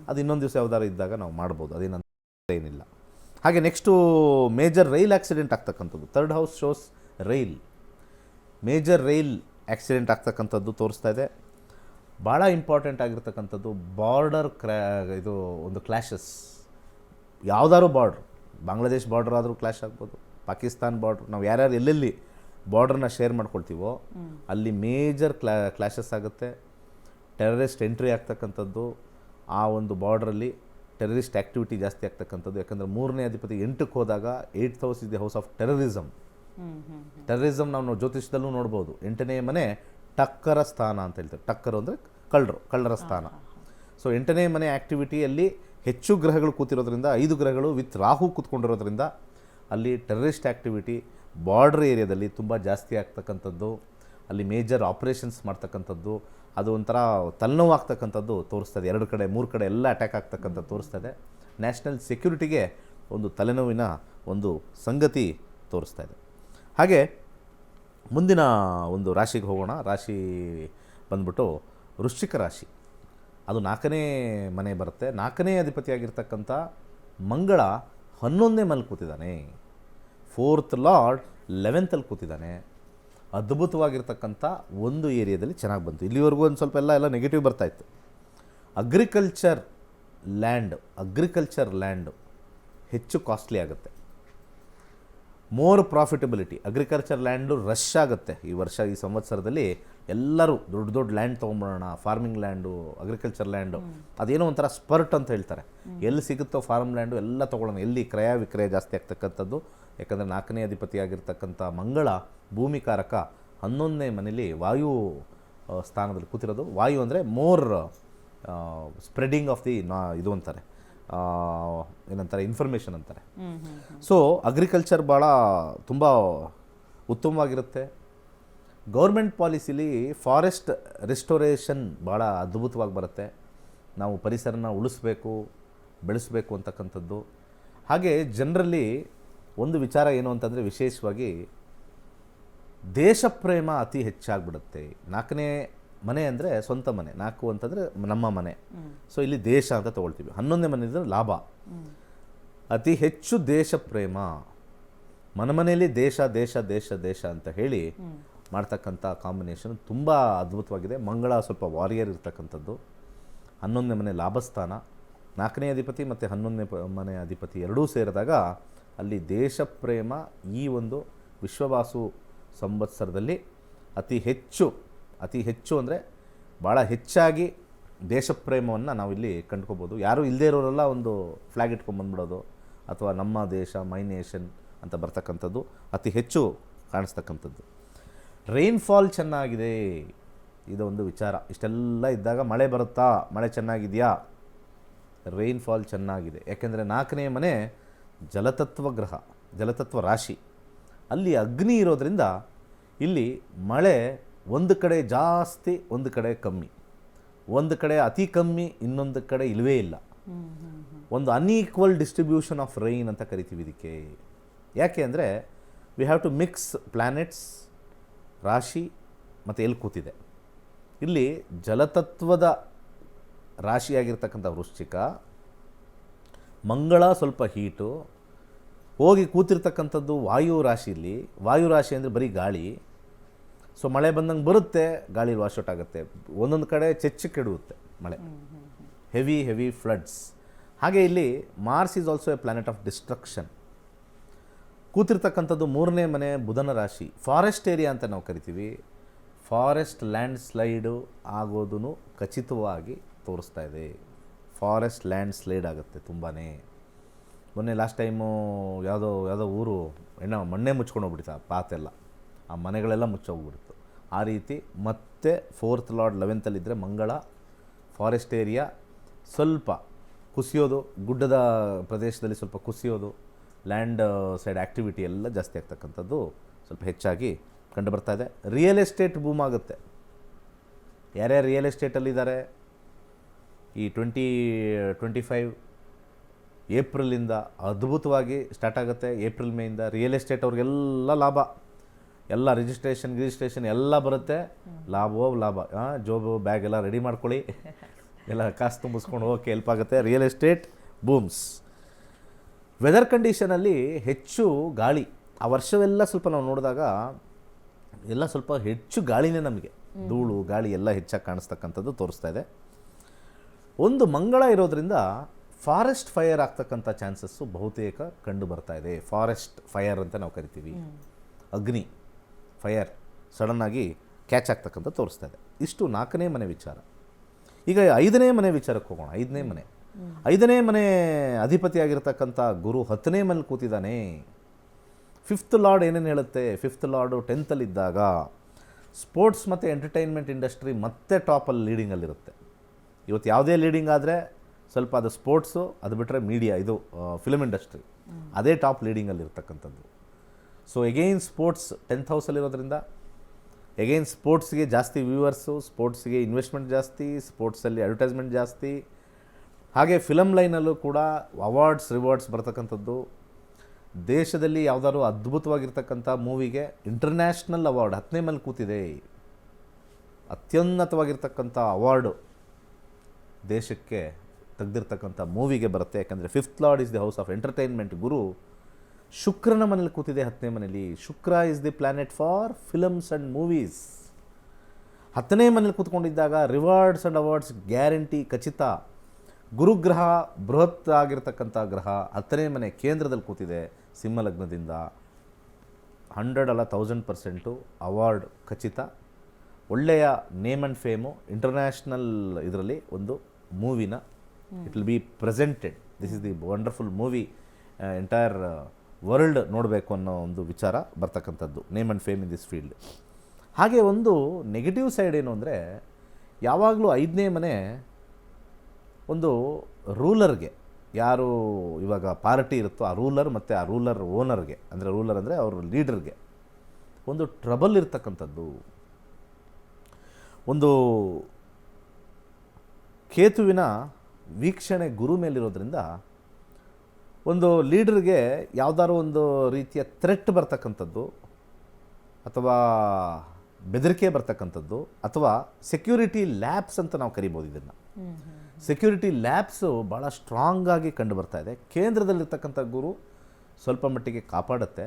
ಅದು ಇನ್ನೊಂದು ದಿವಸ ಯಾವ್ದಾರು ಇದ್ದಾಗ ನಾವು ಮಾಡ್ಬೋದು, ಅದೇನಿಲ್ಲ. ಹಾಗೆ ನೆಕ್ಸ್ಟು ಮೇಜರ್ ರೈಲ್ ಆಕ್ಸಿಡೆಂಟ್ ಆಗ್ತಕ್ಕಂಥದ್ದು. 3rd house shows rail. Major rail accident ಆಗ್ತಕ್ಕಂಥದ್ದು ತೋರಿಸ್ತಾ ಇದೆ. ಭಾಳ ಇಂಪಾರ್ಟೆಂಟ್ ಆಗಿರ್ತಕ್ಕಂಥದ್ದು ಬಾರ್ಡರ್ ಇದು ಒಂದು ಕ್ಲ್ಯಾಶಸ್. ಯಾವುದಾದ್ರು ಬಾರ್ಡ್ರ್, ಬಾಂಗ್ಲಾದೇಶ್ ಬಾರ್ಡ್ರ್ ಆದರೂ ಕ್ಲ್ಯಾಶ್ ಆಗ್ಬೋದು, ಪಾಕಿಸ್ತಾನ್ ಬಾರ್ಡ್ರ್, ನಾವು ಯಾರ್ಯಾರು ಎಲ್ಲೆಲ್ಲಿ ಬಾರ್ಡ್ರನ್ನ ಶೇರ್ ಮಾಡ್ಕೊಳ್ತೀವೋ ಅಲ್ಲಿ ಮೇಜರ್ ಕ್ಲ್ಯಾಶಸ್ ಆಗುತ್ತೆ. ಟೆರರಿಸ್ಟ್ ಎಂಟ್ರಿ ಆಗ್ತಕ್ಕಂಥದ್ದು, ಆ ಒಂದು ಬಾರ್ಡ್ರಲ್ಲಿ ಟೆರರಿಸ್ಟ್ ಆ್ಯಕ್ಟಿವಿಟಿ ಜಾಸ್ತಿ ಆಗ್ತಕ್ಕಂಥದ್ದು. ಯಾಕಂದರೆ 3ನೇ ಅಧಿಪತಿ 8ಕ್ಕೆ ಹೋದಾಗ 8th house is the house of terrorism. Terrorism ನಾವು ಜ್ಯೋತಿಷದಲ್ಲೂ ನೋಡ್ಬೋದು. 8ನೇ ಮನೆ ಟಕ್ಕರ ಸ್ಥಾನ ಅಂತ ಹೇಳ್ತಾರೆ. ಟಕ್ಕರು ಅಂದರೆ ಕಳ್ಳರ ಸ್ಥಾನ. ಸೊ 8ನೇ ಮನೆ ಆ್ಯಕ್ಟಿವಿಟಿಯಲ್ಲಿ ಹೆಚ್ಚು ಗ್ರಹಗಳು ಕೂತಿರೋದ್ರಿಂದ, 5 ಗ್ರಹಗಳು ವಿತ್ ರಾಹು ಕೂತ್ಕೊಂಡಿರೋದ್ರಿಂದ ಅಲ್ಲಿ ಟೆರರಿಸ್ಟ್ ಆ್ಯಕ್ಟಿವಿಟಿ ಬಾರ್ಡ್ರ್ ಏರಿಯಾದಲ್ಲಿ ತುಂಬ ಜಾಸ್ತಿ ಆಗ್ತಕ್ಕಂಥದ್ದು, ಅಲ್ಲಿ ಮೇಜರ್ ಆಪ್ರೇಷನ್ಸ್ ಮಾಡ್ತಕ್ಕಂಥದ್ದು, ಅದು ಒಂಥರ ತಲೆನೋವು ಆಗ್ತಕ್ಕಂಥದ್ದು ತೋರಿಸ್ತದೆ. 2 ಕಡೆ 3 ಕಡೆ ಎಲ್ಲ ಅಟ್ಯಾಕ್ ಆಗ್ತಕ್ಕಂಥದ್ದು ತೋರಿಸ್ತದೆ. ನ್ಯಾಷನಲ್ ಸೆಕ್ಯೂರಿಟಿಗೆ ಒಂದು ತಲೆನೋವಿನ ಒಂದು ಸಂಗತಿ ತೋರಿಸ್ತಾ ಇದೆ. ಹಾಗೆ ಮುಂದಿನ ಒಂದು ರಾಶಿಗೆ ಹೋಗೋಣ. ರಾಶಿ ಬಂದ್ಬಿಟ್ಟು ವೃಶ್ಚಿಕ ರಾಶಿ. ಅದು 4ನೇ ಮನೆ ಬರುತ್ತೆ. 4ನೇ ಅಧಿಪತಿಯಾಗಿರ್ತಕ್ಕಂಥ ಮಂಗಳ 11ನೇ ಮನೇಲಿ ಕೂತಿದ್ದಾನೆ. 4th ಲಾರ್ಡ್ 11th ಕೂತಿದ್ದಾನೆ. ಅದ್ಭುತವಾಗಿರ್ತಕ್ಕಂಥ ಒಂದು ಏರಿಯಾದಲ್ಲಿ ಚೆನ್ನಾಗಿ ಬಂತು. ಇಲ್ಲಿವರೆಗೂ ಒಂದು ಸ್ವಲ್ಪ ಎಲ್ಲ ನೆಗೆಟಿವ್ ಬರ್ತಾಯಿತ್ತು. ಅಗ್ರಿಕಲ್ಚರ್ ಲ್ಯಾಂಡು ಹೆಚ್ಚು ಕಾಸ್ಟ್ಲಿ ಆಗುತ್ತೆ. More profitability. Agriculture land rush ಆಗುತ್ತೆ ಈ ವರ್ಷ, ಈ ಸಂವತ್ಸರದಲ್ಲಿ. ಎಲ್ಲರೂ ದೊಡ್ಡ ಲ್ಯಾಂಡ್ ತೊಗೊಂಬಿಡೋಣ, ಫಾರ್ಮಿಂಗ್ ಲ್ಯಾಂಡು, ಅಗ್ರಿಕಲ್ಚರ್ ಲ್ಯಾಂಡು, ಅದೇನೋ ಒಂಥರ ಸ್ಪರ್ಟ್ ಅಂತ ಹೇಳ್ತಾರೆ. ಎಲ್ಲಿ ಸಿಗುತ್ತೋ ಫಾರ್ಮ್ ಲ್ಯಾಂಡು ಎಲ್ಲ ತೊಗೊಳ್ಳೋಣ. ಎಲ್ಲಿ ಕ್ರಯ ವಿಕ್ರಯ ಜಾಸ್ತಿ ಆಗ್ತಕ್ಕಂಥದ್ದು. ಯಾಕಂದರೆ 4ನೇ ಅಧಿಪತಿಯಾಗಿರ್ತಕ್ಕಂಥ ಮಂಗಳ ಭೂಮಿಕಾರಕ 11ನೇ ಮನೇಲಿ ವಾಯು ಸ್ಥಾನದಲ್ಲಿ ಕೂತಿರೋದು. ವಾಯು ಅಂದರೆ ಮೋರ್ ಸ್ಪ್ರೆಡಿಂಗ್ ಆಫ್ ದಿ ಇದು ಅಂತಾರೆ, ಏನಂತಾರೆ, ಇನ್ಫಾರ್ಮೇಷನ್ ಅಂತಾರೆ. ಸೊ ಅಗ್ರಿಕಲ್ಚರ್ ಭಾಳ ತುಂಬ ಉತ್ತಮವಾಗಿರುತ್ತೆ. ಗೌರ್ಮೆಂಟ್ ಪಾಲಿಸಿಲಿ ಫಾರೆಸ್ಟ್ ರಿಸ್ಟೋರೇಷನ್ ಭಾಳ ಅದ್ಭುತವಾಗಿ ಬರುತ್ತೆ. ನಾವು ಪರಿಸರನ ಉಳಿಸ್ಬೇಕು, ಬೆಳೆಸಬೇಕು ಅಂತಕ್ಕಂಥದ್ದು. ಹಾಗೆ ಜನರಲ್ಲಿ ಒಂದು ವಿಚಾರ ಏನು ಅಂತಂದರೆ, ವಿಶೇಷವಾಗಿ ದೇಶ ಪ್ರೇಮ ಅತಿ ಹೆಚ್ಚಾಗ್ಬಿಡುತ್ತೆ. 4ನೇ ಮನೆ ಅಂದರೆ ಸ್ವಂತ ಮನೆ, 4 ಅಂತಂದರೆ ನಮ್ಮ ಮನೆ. ಸೊ ಇಲ್ಲಿ ದೇಶ ಅಂತ ತೊಗೊಳ್ತೀವಿ. 11ನೇ ಮನೆ ಅಂದರೆ ಲಾಭ. ಅತಿ ಹೆಚ್ಚು ದೇಶ ಪ್ರೇಮ, ಮನೆಯಲ್ಲಿ ದೇಶ ದೇಶ ದೇಶ ದೇಶ ಅಂತ ಹೇಳಿ ಮಾಡ್ತಕ್ಕಂಥ ಕಾಂಬಿನೇಷನ್ ತುಂಬ ಅದ್ಭುತವಾಗಿದೆ. ಮಂಗಳ ಸ್ವಲ್ಪ ವಾರಿಯರ್ ಇರ್ತಕ್ಕಂಥದ್ದು. 11ನೇ ಮನೆ ಲಾಭಸ್ಥಾನ. 4ನೇ ಅಧಿಪತಿ ಮತ್ತು 11ನೇ ಮನೆ ಅಧಿಪತಿ ಎರಡೂ ಸೇರಿದಾಗ ಅಲ್ಲಿ ದೇಶ ಪ್ರೇಮ ಈ ಒಂದು ವಿಶ್ವವಾಸು ಸಂವತ್ಸರದಲ್ಲಿ ಅತಿ ಹೆಚ್ಚು ಅಂದರೆ ಭಾಳ ಹೆಚ್ಚಾಗಿ ದೇಶಪ್ರೇಮವನ್ನು ನಾವಿಲ್ಲಿ ಕಂಡ್ಕೋಬೋದು. ಯಾರೂ ಇಲ್ಲದೇ ಇರೋರೆಲ್ಲ ಒಂದು ಫ್ಲ್ಯಾಗ್ ಇಟ್ಕೊಂಡ್ಬಂದ್ಬಿಡೋದು, ಅಥವಾ ನಮ್ಮ ದೇಶ ಮೈ ನೇಷನ್ ಅಂತ ಬರ್ತಕ್ಕಂಥದ್ದು ಅತಿ ಹೆಚ್ಚು ಕಾಣಿಸ್ತಕ್ಕಂಥದ್ದು. ರೈನ್ಫಾಲ್ ಚೆನ್ನಾಗಿದೆ, ಇದೊಂದು ವಿಚಾರ. ಇಷ್ಟೆಲ್ಲ ಇದ್ದಾಗ ಮಳೆ ಬರುತ್ತಾ, ಮಳೆ ಚೆನ್ನಾಗಿದೆಯಾ? ರೈನ್ಫಾಲ್ ಚೆನ್ನಾಗಿದೆ. ಯಾಕೆಂದರೆ 4ನೇ ಮನೆ ಜಲತತ್ವ ಗ್ರಹ, ಜಲತತ್ವ ರಾಶಿ. ಅಲ್ಲಿ ಅಗ್ನಿ ಇರೋದ್ರಿಂದ ಇಲ್ಲಿ ಮಳೆ ಒಂದು ಕಡೆ ಜಾಸ್ತಿ, ಒಂದು ಕಡೆ ಕಮ್ಮಿ. ಒಂದು ಕಡೆ ಅತಿ ಕಮ್ಮಿ, ಇನ್ನೊಂದು ಕಡೆ ಇಲ್ಲವೇ ಇಲ್ಲ. ಒಂದು ಅನ್ಈಕ್ವಲ್ ಡಿಸ್ಟ್ರಿಬ್ಯೂಷನ್ ಆಫ್ ರೈನ್ ಅಂತ ಕರಿತೀವಿ ಇದಕ್ಕೆ. ಯಾಕೆ ಅಂದರೆ we have to mix planets, ರಾಶಿ ಮತ್ತು ಎಲ್ಲಿ ಕೂತಿದೆ. ಇಲ್ಲಿ ಜಲತತ್ವದ ರಾಶಿಯಾಗಿರ್ತಕ್ಕಂಥ ವೃಶ್ಚಿಕ, ಮಂಗಳ ಸ್ವಲ್ಪ ಹೀಟು, ಹೋಗಿ ಕೂತಿರ್ತಕ್ಕಂಥದ್ದು ವಾಯು ರಾಶಿಯಲ್ಲಿ. ವಾಯು ರಾಶಿ ಅಂದರೆ ಬರೀ ಗಾಳಿ. ಸೊ ಮಳೆ ಬಂದಂಗೆ ಬರುತ್ತೆ, ಗಾಳಿ ವಾಶ್ ಔಟ್ ಆಗುತ್ತೆ. ಒಂದೊಂದು ಕಡೆ ಕೆಡುತ್ತೆ ಮಳೆ, ಹೆವಿ ಫ್ಲಡ್ಸ್. ಹಾಗೆ ಇಲ್ಲಿ Mars is also a planet of destruction. ಕೂತಿರ್ತಕ್ಕಂಥದ್ದು 3ನೇ ಮನೆ ಬುಧನ ರಾಶಿ, ಫಾರೆಸ್ಟ್ ಏರಿಯಾ ಅಂತ ನಾವು ಕರಿತೀವಿ. ಫಾರೆಸ್ಟ್ ಲ್ಯಾಂಡ್ ಸ್ಲೈಡು ಆಗೋದನ್ನು ಖಚಿತವಾಗಿ ತೋರಿಸ್ತಾ ಇದೆ. ಫಾರೆಸ್ಟ್ ಲ್ಯಾಂಡ್ ಸ್ಲೈಡ್ ಆಗುತ್ತೆ ತುಂಬಾ. ಮೊನ್ನೆ ಲಾಸ್ಟ್ ಟೈಮು ಯಾವುದೋ ಊರು ಮಣ್ಣೆ ಮುಚ್ಕೊಂಡು ಹೋಗ್ಬಿಡ್ತು, ಆ ಪಾತೆಲ್ಲ, ಆ ಮನೆಗಳೆಲ್ಲ ಮುಚ್ಚೋಗ್ಬಿಡ್ತು. ಆ ರೀತಿ ಮತ್ತೆ 4th ಲಾರ್ಡ್ 11th ಮಂಗಳ, ಫಾರೆಸ್ಟ್ ಏರಿಯಾ ಸ್ವಲ್ಪ ಕುಸಿಯೋದು, ಗುಡ್ಡದ ಪ್ರದೇಶದಲ್ಲಿ ಸ್ವಲ್ಪ ಕುಸಿಯೋದು, ಲ್ಯಾಂಡ್ ಸೈಡ್ ಆ್ಯಕ್ಟಿವಿಟಿ ಎಲ್ಲ ಜಾಸ್ತಿ ಆಗ್ತಕ್ಕಂಥದ್ದು ಸ್ವಲ್ಪ ಹೆಚ್ಚಾಗಿ ಕಂಡು ಬರ್ತಾ ಇದೆ. ರಿಯಲ್ ಎಸ್ಟೇಟ್ ಬೂಮ್ ಆಗುತ್ತೆ. ಯಾರ್ಯಾರು ರಿಯಲ್ ಎಸ್ಟೇಟಲ್ಲಿದ್ದಾರೆ ಈ 2025 ಏಪ್ರಿಲಿಂದ ಅದ್ಭುತವಾಗಿ ಸ್ಟಾರ್ಟ್ ಆಗುತ್ತೆ. ಏಪ್ರಿಲ್ ಮೇಯಿಂದ ರಿಯಲ್ ಎಸ್ಟೇಟ್ ಅವ್ರಿಗೆಲ್ಲ ಲಾಭ, ಎಲ್ಲ ರಿಜಿಸ್ಟ್ರೇಷನ್ ಎಲ್ಲ ಬರುತ್ತೆ. ಲಾಭವೋ ಲಾಭ. ಜೋಬು ಬ್ಯಾಗ್ ಎಲ್ಲ ರೆಡಿ ಮಾಡ್ಕೊಳ್ಳಿ, ಎಲ್ಲ ಕಾಸು ತುಂಬಿಸ್ಕೊಂಡು ಹೋಗೋಕ್ಕೆ ಹೆಲ್ಪ್ ಆಗುತ್ತೆ. Real estate booms. ವೆದರ್ ಕಂಡೀಷನಲ್ಲಿ ಹೆಚ್ಚು ಗಾಳಿ. ಆ ವರ್ಷವೆಲ್ಲ ಸ್ವಲ್ಪ ನಾವು ನೋಡಿದಾಗ ಎಲ್ಲ ಸ್ವಲ್ಪ ಹೆಚ್ಚು ಗಾಳಿನೇ ನಮಗೆ, ಧೂಳು ಗಾಳಿ ಎಲ್ಲ ಹೆಚ್ಚಾಗಿ ಕಾಣಿಸ್ತಕ್ಕಂಥದ್ದು ತೋರಿಸ್ತಾ ಇದೆ. ಒಂದು ಮಂಗಳ ಇರೋದ್ರಿಂದ ಫಾರೆಸ್ಟ್ ಫೈರ್ ಆಗ್ತಕ್ಕಂಥ ಚಾನ್ಸಸ್ಸು ಬಹುತೇಕ ಕಂಡು ಬರ್ತಾ ಇದೆ. ಫಾರೆಸ್ಟ್ ಫೈರ್ ಅಂತ ನಾವು ಕರಿತೀವಿ. ಅಗ್ನಿ ಫೈರ್ ಸಡನ್ನಾಗಿ ಕ್ಯಾಚ್ ಆಗ್ತಕ್ಕಂಥ ತೋರಿಸ್ತಾ ಇದೆ. ಇಷ್ಟು 4ನೇ ಮನೆ ವಿಚಾರ. ಈಗ 5ನೇ ಮನೆ ವಿಚಾರಕ್ಕೆ ಹೋಗೋಣ. 5ನೇ ಮನೆ ಅಧಿಪತಿಯಾಗಿರ್ತಕ್ಕಂಥ ಗುರು 10ನೇ ಮನೇಲಿ ಕೂತಿದ್ದಾನೆ. 5th ಲಾರ್ಡ್ ಏನೇನು ಹೇಳುತ್ತೆ? 5th ಲಾರ್ಡು 10th ಇದ್ದಾಗ ಸ್ಪೋರ್ಟ್ಸ್ ಮತ್ತು ಎಂಟರ್ಟೈನ್ಮೆಂಟ್ ಇಂಡಸ್ಟ್ರಿ ಮತ್ತೆ ಟಾಪಲ್ಲಿ ಲೀಡಿಂಗಲ್ಲಿರುತ್ತೆ. ಇವತ್ತು ಯಾವುದೇ ಲೀಡಿಂಗ್ ಆದರೆ ಸ್ವಲ್ಪ ಅದು ಸ್ಪೋರ್ಟ್ಸು, ಅದು ಬಿಟ್ಟರೆ ಮೀಡಿಯಾ, ಇದು ಫಿಲ್ಮ್ ಇಂಡಸ್ಟ್ರಿ, ಅದೇ ಟಾಪ್ ಲೀಡಿಂಗಲ್ಲಿರ್ತಕ್ಕಂಥದ್ದು. ಸೊ ಎಗೈನ್ ಸ್ಪೋರ್ಟ್ಸ್ 10th ಹೌಸಲ್ಲಿರೋದ್ರಿಂದ ಎಗೈನ್ ಸ್ಪೋರ್ಟ್ಸ್ಗೆ ಜಾಸ್ತಿ ವ್ಯೂವರ್ಸು, ಸ್ಪೋರ್ಟ್ಸ್ಗೆ ಇನ್ವೆಸ್ಟ್ಮೆಂಟ್ ಜಾಸ್ತಿ, ಸ್ಪೋರ್ಟ್ಸಲ್ಲಿ ಅಡ್ವರ್ಟೈಸ್ಮೆಂಟ್ ಜಾಸ್ತಿ. ಹಾಗೆ ಫಿಲಮ್ ಲೈನಲ್ಲೂ ಕೂಡ ಅವಾರ್ಡ್ಸ್ ರಿವಾರ್ಡ್ಸ್ ಬರ್ತಕ್ಕಂಥದ್ದು. ದೇಶದಲ್ಲಿ ಯಾವುದಾದ್ರು ಅದ್ಭುತವಾಗಿರ್ತಕ್ಕಂಥ ಮೂವಿಗೆ ಇಂಟರ್ನ್ಯಾಷನಲ್ ಅವಾರ್ಡ್ 10ನೇ ಮೇಲೆ ಕೂತಿದೆ. ಅತ್ಯುನ್ನತವಾಗಿರ್ತಕ್ಕಂಥ ಅವಾರ್ಡು ದೇಶಕ್ಕೆ ತೆಗೆದಿರ್ತಕ್ಕಂಥ ಮೂವಿಗೆ ಬರುತ್ತೆ. ಯಾಕಂದರೆ 5th lord is the house of entertainment. ಗುರು ಶುಕ್ರನ ಮನೇಲಿ ಕೂತಿದೆ 10ನೇ ಮನೇಲಿ. ಶುಕ್ರ is the planet for films and movies. 10ನೇ ಮನೇಲಿ ಕೂತ್ಕೊಂಡಿದ್ದಾಗ ರಿವಾರ್ಡ್ಸ್ ಆ್ಯಂಡ್ ಅವಾರ್ಡ್ಸ್ ಗ್ಯಾರಂಟಿ ಖಚಿತ. ಗುರುಗ್ರಹ ಬೃಹತ್ ಆಗಿರ್ತಕ್ಕಂಥ ಗ್ರಹ 10ನೇ ಮನೆ ಕೇಂದ್ರದಲ್ಲಿ ಕೂತಿದೆ ಸಿಂಹ ಲಗ್ನದಿಂದ. 100 ಅಲ್ಲ 1000% ಅವಾರ್ಡ್ ಖಚಿತ. ಒಳ್ಳೆಯ ನೇಮ್ ಆ್ಯಂಡ್ ಫೇಮು ಇಂಟರ್ನ್ಯಾಷನಲ್ ಇದರಲ್ಲಿ ಒಂದು ಮೂವಿನ it will be presented. This is the wonderful movie, entire world ನೋಡಬೇಕು ಅನ್ನೋ ಒಂದು ವಿಚಾರ ಬರ್ತಕ್ಕಂಥದ್ದು, name and fame in this field. ಹಾಗೆ ಒಂದು ನೆಗೆಟಿವ್ ಸೈಡ್ ಏನು ಅಂದರೆ, ಯಾವಾಗಲೂ 5ನೇ ಮನೆ ಒಂದು ರೂಲರ್ಗೆ, ಯಾರು ಇವಾಗ ಪಾರ್ಟಿ ಇರುತ್ತೋ ಆ ರೂಲರ್ ಮತ್ತು ಆ ರೂಲರ್ ಓನರ್ಗೆ, ಅಂದರೆ ರೂಲರ್ ಅಂದರೆ ಅವ್ರ ಲೀಡರ್ಗೆ ಒಂದು ಟ್ರಬಲ್ ಇರ್ತಕ್ಕಂಥದ್ದು. ಒಂದು ಕೇತುವಿನ ವೀಕ್ಷಣೆ ಗುರು ಮೇಲಿರೋದ್ರಿಂದ ಒಂದು ಲೀಡರ್ಗೆ ಯಾವುದಾದ್ರು ಒಂದು ರೀತಿಯ ಥ್ರೆಟ್ ಬರ್ತಕ್ಕಂಥದ್ದು, ಅಥವಾ ಬೆದರಿಕೆ ಬರ್ತಕ್ಕಂಥದ್ದು, ಅಥವಾ ಸೆಕ್ಯೂರಿಟಿ ಲ್ಯಾಪ್ಸ್ ಅಂತ ನಾವು ಕರಿಬೋದು ಇದನ್ನು. ಸೆಕ್ಯೂರಿಟಿ ಲ್ಯಾಪ್ಸು ಭಾಳ ಸ್ಟ್ರಾಂಗ್ ಆಗಿ ಕಂಡು ಬರ್ತಾ ಇದೆ. ಕೇಂದ್ರದಲ್ಲಿರ್ತಕ್ಕಂಥ ಗುರು ಸ್ವಲ್ಪ ಮಟ್ಟಿಗೆ ಕಾಪಾಡುತ್ತೆ.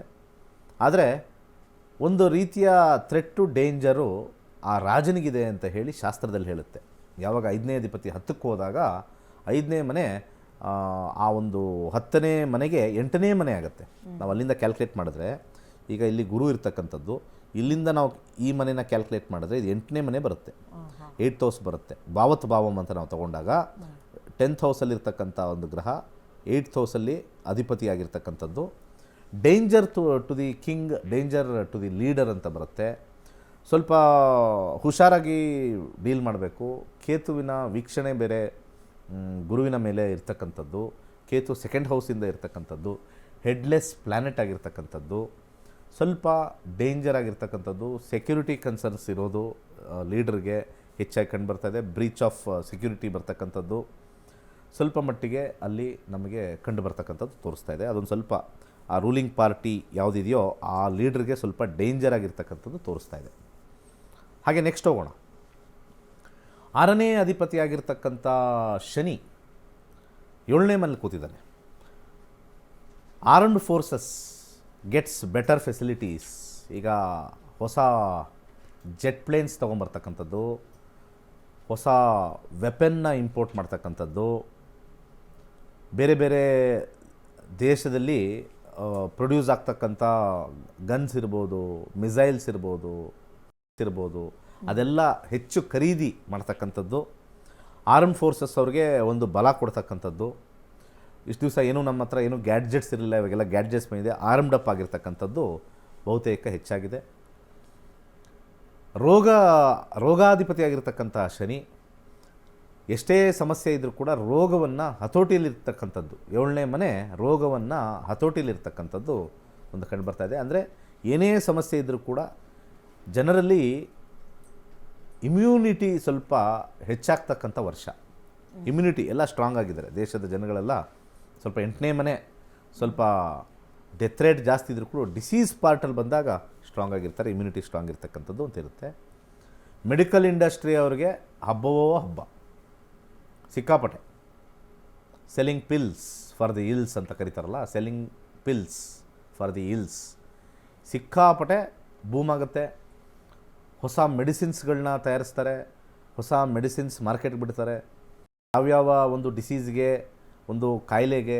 ಆದರೆ ಒಂದು ರೀತಿಯ ಥ್ರೆಟ್ಟು, ಡೇಂಜರು ಆ ರಾಜನಿಗಿದೆ ಅಂತ ಹೇಳಿ ಶಾಸ್ತ್ರದಲ್ಲಿ ಹೇಳುತ್ತೆ. ಯಾವಾಗ 5ನೇ ಅಧಿಪತಿ 10ಕ್ಕೆ ಹೋದಾಗ 5ನೇ ಮನೆ ಆ ಒಂದು 10ನೇ ಮನೆಗೆ 8ನೇ ಮನೆ ಆಗುತ್ತೆ. ನಾವು ಅಲ್ಲಿಂದ ಕ್ಯಾಲ್ಕುಲೇಟ್ ಮಾಡಿದ್ರೆ, ಈಗ ಇಲ್ಲಿ ಗುರು ಇರ್ತಕ್ಕಂಥದ್ದು, ಇಲ್ಲಿಂದ ನಾವು ಈ ಮನೆನ ಕ್ಯಾಲ್ಕುಲೇಟ್ ಮಾಡಿದ್ರೆ ಇದು 8ನೇ ಮನೆ ಬರುತ್ತೆ, 8th ಹೌಸ್ ಬರುತ್ತೆ. ಭಾವತ್ ಭಾವಮ್ ಅಂತ ನಾವು ತೊಗೊಂಡಾಗ 10th ಹೌಸಲ್ಲಿರ್ತಕ್ಕಂಥ ಒಂದು ಗ್ರಹ 8th ಹೌಸಲ್ಲಿ ಅಧಿಪತಿಯಾಗಿರ್ತಕ್ಕಂಥದ್ದು. Danger to the king, danger to the leader ಅಂತ ಬರುತ್ತೆ. ಸ್ವಲ್ಪ ಹುಷಾರಾಗಿ ಡೀಲ್ ಮಾಡಬೇಕು. ಕೇತುವಿನ ವೀಕ್ಷಣೆ ಬೇರೆ ಗುರುವಿನ ಮೇಲೆ ಇರ್ತಕ್ಕಂಥದ್ದು. ಕೇತು 2nd ಹೌಸಿಂದ ಇರ್ತಕ್ಕಂಥದ್ದು, ಹೆಡ್ಲೆಸ್ ಪ್ಲ್ಯಾನೆಟ್ ಆಗಿರ್ತಕ್ಕಂಥದ್ದು, ಸ್ವಲ್ಪ ಡೇಂಜರ್ ಆಗಿರ್ತಕ್ಕಂಥದ್ದು. ಸೆಕ್ಯೂರಿಟಿ ಕನ್ಸರ್ನ್ಸ್ ಇರೋದು ಲೀಡರ್ಗೆ. ಹೆಚ್ಚಾಗಿ ಕಂಡು ಬರ್ತಾ ಇದೆ. ಬ್ರೀಚ್ ಆಫ್ ಸೆಕ್ಯೂರಿಟಿ ಬರ್ತಕ್ಕಂಥದ್ದು ಸ್ವಲ್ಪ ಮಟ್ಟಿಗೆ ಅಲ್ಲಿ ನಮಗೆ ಕಂಡು ಬರ್ತಕ್ಕಂಥದ್ದು ತೋರಿಸ್ತಾ ಇದೆ. ಅದೊಂದು ಸ್ವಲ್ಪ ಆ ರೂಲಿಂಗ್ ಪಾರ್ಟಿ ಯಾವುದಿದೆಯೋ ಆ ಲೀಡ್ರಿಗೆ ಸ್ವಲ್ಪ ಡೇಂಜರ್ ಆಗಿರ್ತಕ್ಕಂಥದ್ದು ತೋರಿಸ್ತಾ ಇದೆ. ಹಾಗೆ ನೆಕ್ಸ್ಟ್ ಹೋಗೋಣ. 6ನೇ ಅಧಿಪತಿಯಾಗಿರ್ತಕ್ಕಂಥ ಶನಿ 7ನೇ ಮನೇಲಿ ಕೂತಿದ್ದಾನೆ. Armed forces gets better facilities. ಈಗ ಹೊಸ ಜೆಟ್ ಪ್ಲೇನ್ಸ್ ತೊಗೊಂಬರ್ತಕ್ಕಂಥದ್ದು, ಹೊಸ ವೆಪನ್ನ ಇಂಪೋರ್ಟ್ ಮಾಡ್ತಕ್ಕಂಥದ್ದು, ಬೇರೆ ಬೇರೆ ದೇಶದಲ್ಲಿ ಪ್ರೊಡ್ಯೂಸ್ ಆಗ್ತಕ್ಕಂಥ ಗನ್ಸ್ ಇರ್ಬೋದು, ಮಿಸೈಲ್ಸ್ ಇರ್ಬೋದು, ಅದೆಲ್ಲ ಹೆಚ್ಚು ಖರೀದಿ ಮಾಡ್ತಕ್ಕಂಥದ್ದು, ಆರ್ಮ್ಡ್ ಫೋರ್ಸಸ್ ಅವ್ರಿಗೆ ಒಂದು ಬಲ ಕೊಡ್ತಕ್ಕಂಥದ್ದು. ಇಷ್ಟು ದಿವಸ ಏನೂ ನಮ್ಮ ಹತ್ರ ಏನೂ ಗ್ಯಾಡ್ಜೆಟ್ಸ್ ಇರಲಿಲ್ಲ, ಇವಾಗೆಲ್ಲ ಗ್ಯಾಡ್ಜೆಟ್ಸ್ ಬಂದಿದೆ. ಆರ್ಮ್ಡ್ ಅಪ್ ಆಗಿರ್ತಕ್ಕಂಥದ್ದು ಬಹುತೇಕ ಹೆಚ್ಚಾಗಿದೆ. ರೋಗಾಧಿಪತಿಯಾಗಿರ್ತಕ್ಕಂಥ ಶನಿ ಎಷ್ಟೇ ಸಮಸ್ಯೆ ಇದ್ದರೂ ಕೂಡ ರೋಗವನ್ನು ಹತೋಟಿಯಲ್ಲಿರ್ತಕ್ಕಂಥದ್ದು, 7ನೇ ಮನೆ ರೋಗವನ್ನು ಹತೋಟಿಯಲ್ಲಿರ್ತಕ್ಕಂಥದ್ದು ಒಂದು ಕಂಡು ಬರ್ತಾ ಇದೆ. ಅಂದರೆ ಏನೇ ಸಮಸ್ಯೆ ಇದ್ದರೂ ಕೂಡ ಜನರಲ್ಲಿ ಇಮ್ಯುನಿಟಿ ಸ್ವಲ್ಪ ಹೆಚ್ಚಾಗ್ತಕ್ಕಂಥ ವರ್ಷ. ಇಮ್ಯುನಿಟಿ ಎಲ್ಲ ಸ್ಟ್ರಾಂಗ್ ಆಗಿದ್ದಾರೆ ದೇಶದ ಜನಗಳೆಲ್ಲ. ಸ್ವಲ್ಪ 8ನೇ ಮನೆ ಸ್ವಲ್ಪ ಡೆತ್ ರೇಟ್ ಜಾಸ್ತಿ ಇದ್ದರೂ ಕೂಡ ಡಿಸೀಸ್ ಪಾರ್ಟಲ್ಲಿ ಬಂದಾಗ ಸ್ಟ್ರಾಂಗ್ ಆಗಿರ್ತಾರೆ, ಇಮ್ಯುನಿಟಿ ಸ್ಟ್ರಾಂಗ್ ಇರ್ತಕ್ಕಂಥದ್ದು ಅಂತ ಇರುತ್ತೆ. ಮೆಡಿಕಲ್ ಇಂಡಸ್ಟ್ರಿ ಅವ್ರಿಗೆ ಹಬ್ಬವೋ ಹಬ್ಬ, ಸಿಕ್ಕಾಪಟ್ಟೆ. Selling pills for the ills ಅಂತ ಕರೀತಾರಲ್ಲ, selling pills for the ills ಸಿಕ್ಕಾಪಟ್ಟೆ ಬೂಮ್ ಆಗುತ್ತೆ. ಹೊಸ ಮೆಡಿಸಿನ್ಸ್ಗಳನ್ನ ತಯಾರಿಸ್ತಾರೆ, ಹೊಸ ಮೆಡಿಸಿನ್ಸ್ ಮಾರ್ಕೆಟ್ಗೆ ಬಿಡ್ತಾರೆ. ಯಾವ್ಯಾವ ಒಂದು ಡಿಸೀಸ್ಗೆ, ಒಂದು ಕಾಯಿಲೆಗೆ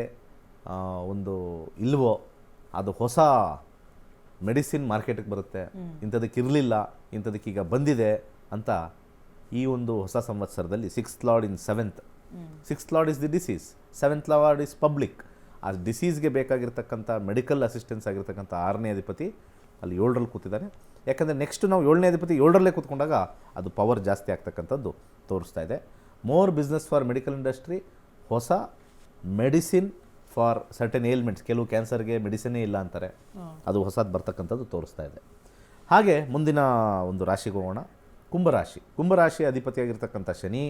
ಒಂದು ಇಲ್ವೋ ಅದು ಹೊಸ ಮೆಡಿಸಿನ್ ಮಾರ್ಕೆಟಿಗೆ ಬರುತ್ತೆ. ಇಂಥದಕ್ಕೆ ಇರಲಿಲ್ಲ, ಇಂಥದಕ್ಕೀಗ ಬಂದಿದೆ ಅಂತ ಈ ಒಂದು ಹೊಸ ಸಂವತ್ಸರದಲ್ಲಿ 6th lord in 7th. 6th lord is the disease, 7th lord is public. ಆ ಡಿಸೀಸ್ಗೆ ಬೇಕಾಗಿರ್ತಕ್ಕಂಥ ಮೆಡಿಕಲ್ ಅಸಿಸ್ಟೆನ್ಸ್ ಆಗಿರ್ತಕ್ಕಂಥ 6ನೇ ಅಧಿಪತಿ ಅಲ್ಲಿ 7ರಲ್ಲಿ ಕೂತಿದ್ದಾನೆ. ಯಾಕಂದರೆ ನೆಕ್ಸ್ಟ್ ನಾವು 7ನೇ ಅಧಿಪತಿ 7ರಲ್ಲೇ ಕೂತ್ಕೊಂಡಾಗ ಅದು ಪವರ್ ಜಾಸ್ತಿ ಆಗ್ತಕ್ಕಂಥದ್ದು ತೋರಿಸ್ತಾ ಇದೆ. More business for medical industry, ಹೊಸ ಮೆಡಿಸಿನ್ ಫಾರ್ ಸರ್ಟನ್ ಏಲ್ಮೆಂಟ್ಸ್. ಕೆಲವು ಕ್ಯಾನ್ಸರ್ಗೆ ಮೆಡಿಸಿನೇ ಇಲ್ಲ ಅಂತಾರೆ, ಅದು ಹೊಸದು ಬರ್ತಕ್ಕಂಥದ್ದು ತೋರಿಸ್ತಾ ಇದೆ. ಹಾಗೆ ಮುಂದಿನ ಒಂದು ರಾಶಿಗೆ ಹೋಗೋಣ. ಕುಂಭರಾಶಿ ಅಧಿಪತಿಯಾಗಿರ್ತಕ್ಕಂಥ ಶನಿ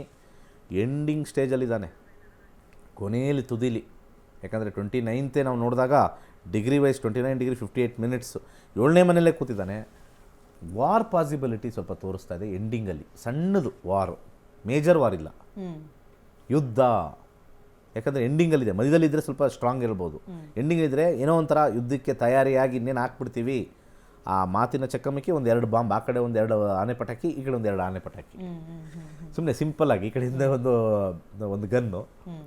ಎಂಡಿಂಗ್ ಸ್ಟೇಜಲ್ಲಿದ್ದಾನೆ, ಕೊನೆಯಲ್ಲಿ ತುದಿಲಿ. ಯಾಕಂದರೆ 29th ನಾವು ನೋಡಿದಾಗ ಡಿಗ್ರಿ ವೈಸ್ 29 ಡಿಗ್ರಿ 58 ಮಿನಿಟ್ಸ್ 7ನೇ ಮನೆಯಲ್ಲೇ ಕೂತಿದ್ದಾನೆ. ವಾರ್ ಪಾಸಿಬಿಲಿಟಿ ಸ್ವಲ್ಪ ತೋರಿಸ್ತಾ ಇದೆ ಎಂಡಿಂಗಲ್ಲಿ. ಸಣ್ಣದು ವಾರ್, ಮೇಜರ್ ವಾರ್ ಇಲ್ಲ, ಯುದ್ಧ. ಯಾಕಂದರೆ ಎಂಡಿಂಗಲ್ಲಿದೆ. ಮಧ್ಯದಲ್ಲಿದ್ದರೆ ಸ್ವಲ್ಪ ಸ್ಟ್ರಾಂಗ್ ಇರ್ಬೋದು, ಎಂಡಿಂಗಲ್ಲಿದ್ದರೆ ಏನೋ ಒಂಥರ ಯುದ್ಧಕ್ಕೆ ತಯಾರಿಯಾಗಿ ಇನ್ನೇನು ಹಾಕ್ಬಿಡ್ತೀವಿ. ಆ ಮಾತಿನ ಚಕಮಕಿ, 1-2 ಬಾಂಬ್, ಆ ಕಡೆ 1-2 ಆನೆ ಪಟಾಕಿ, ಈ ಕಡೆ 1-2 ಆನೆ ಪಟಾಕಿ. ಸುಮ್ಮನೆ ಸಿಂಪಲ್ಲಾಗಿ ಈ ಕಡೆಯಿಂದ ಒಂದು ಗನ್ನು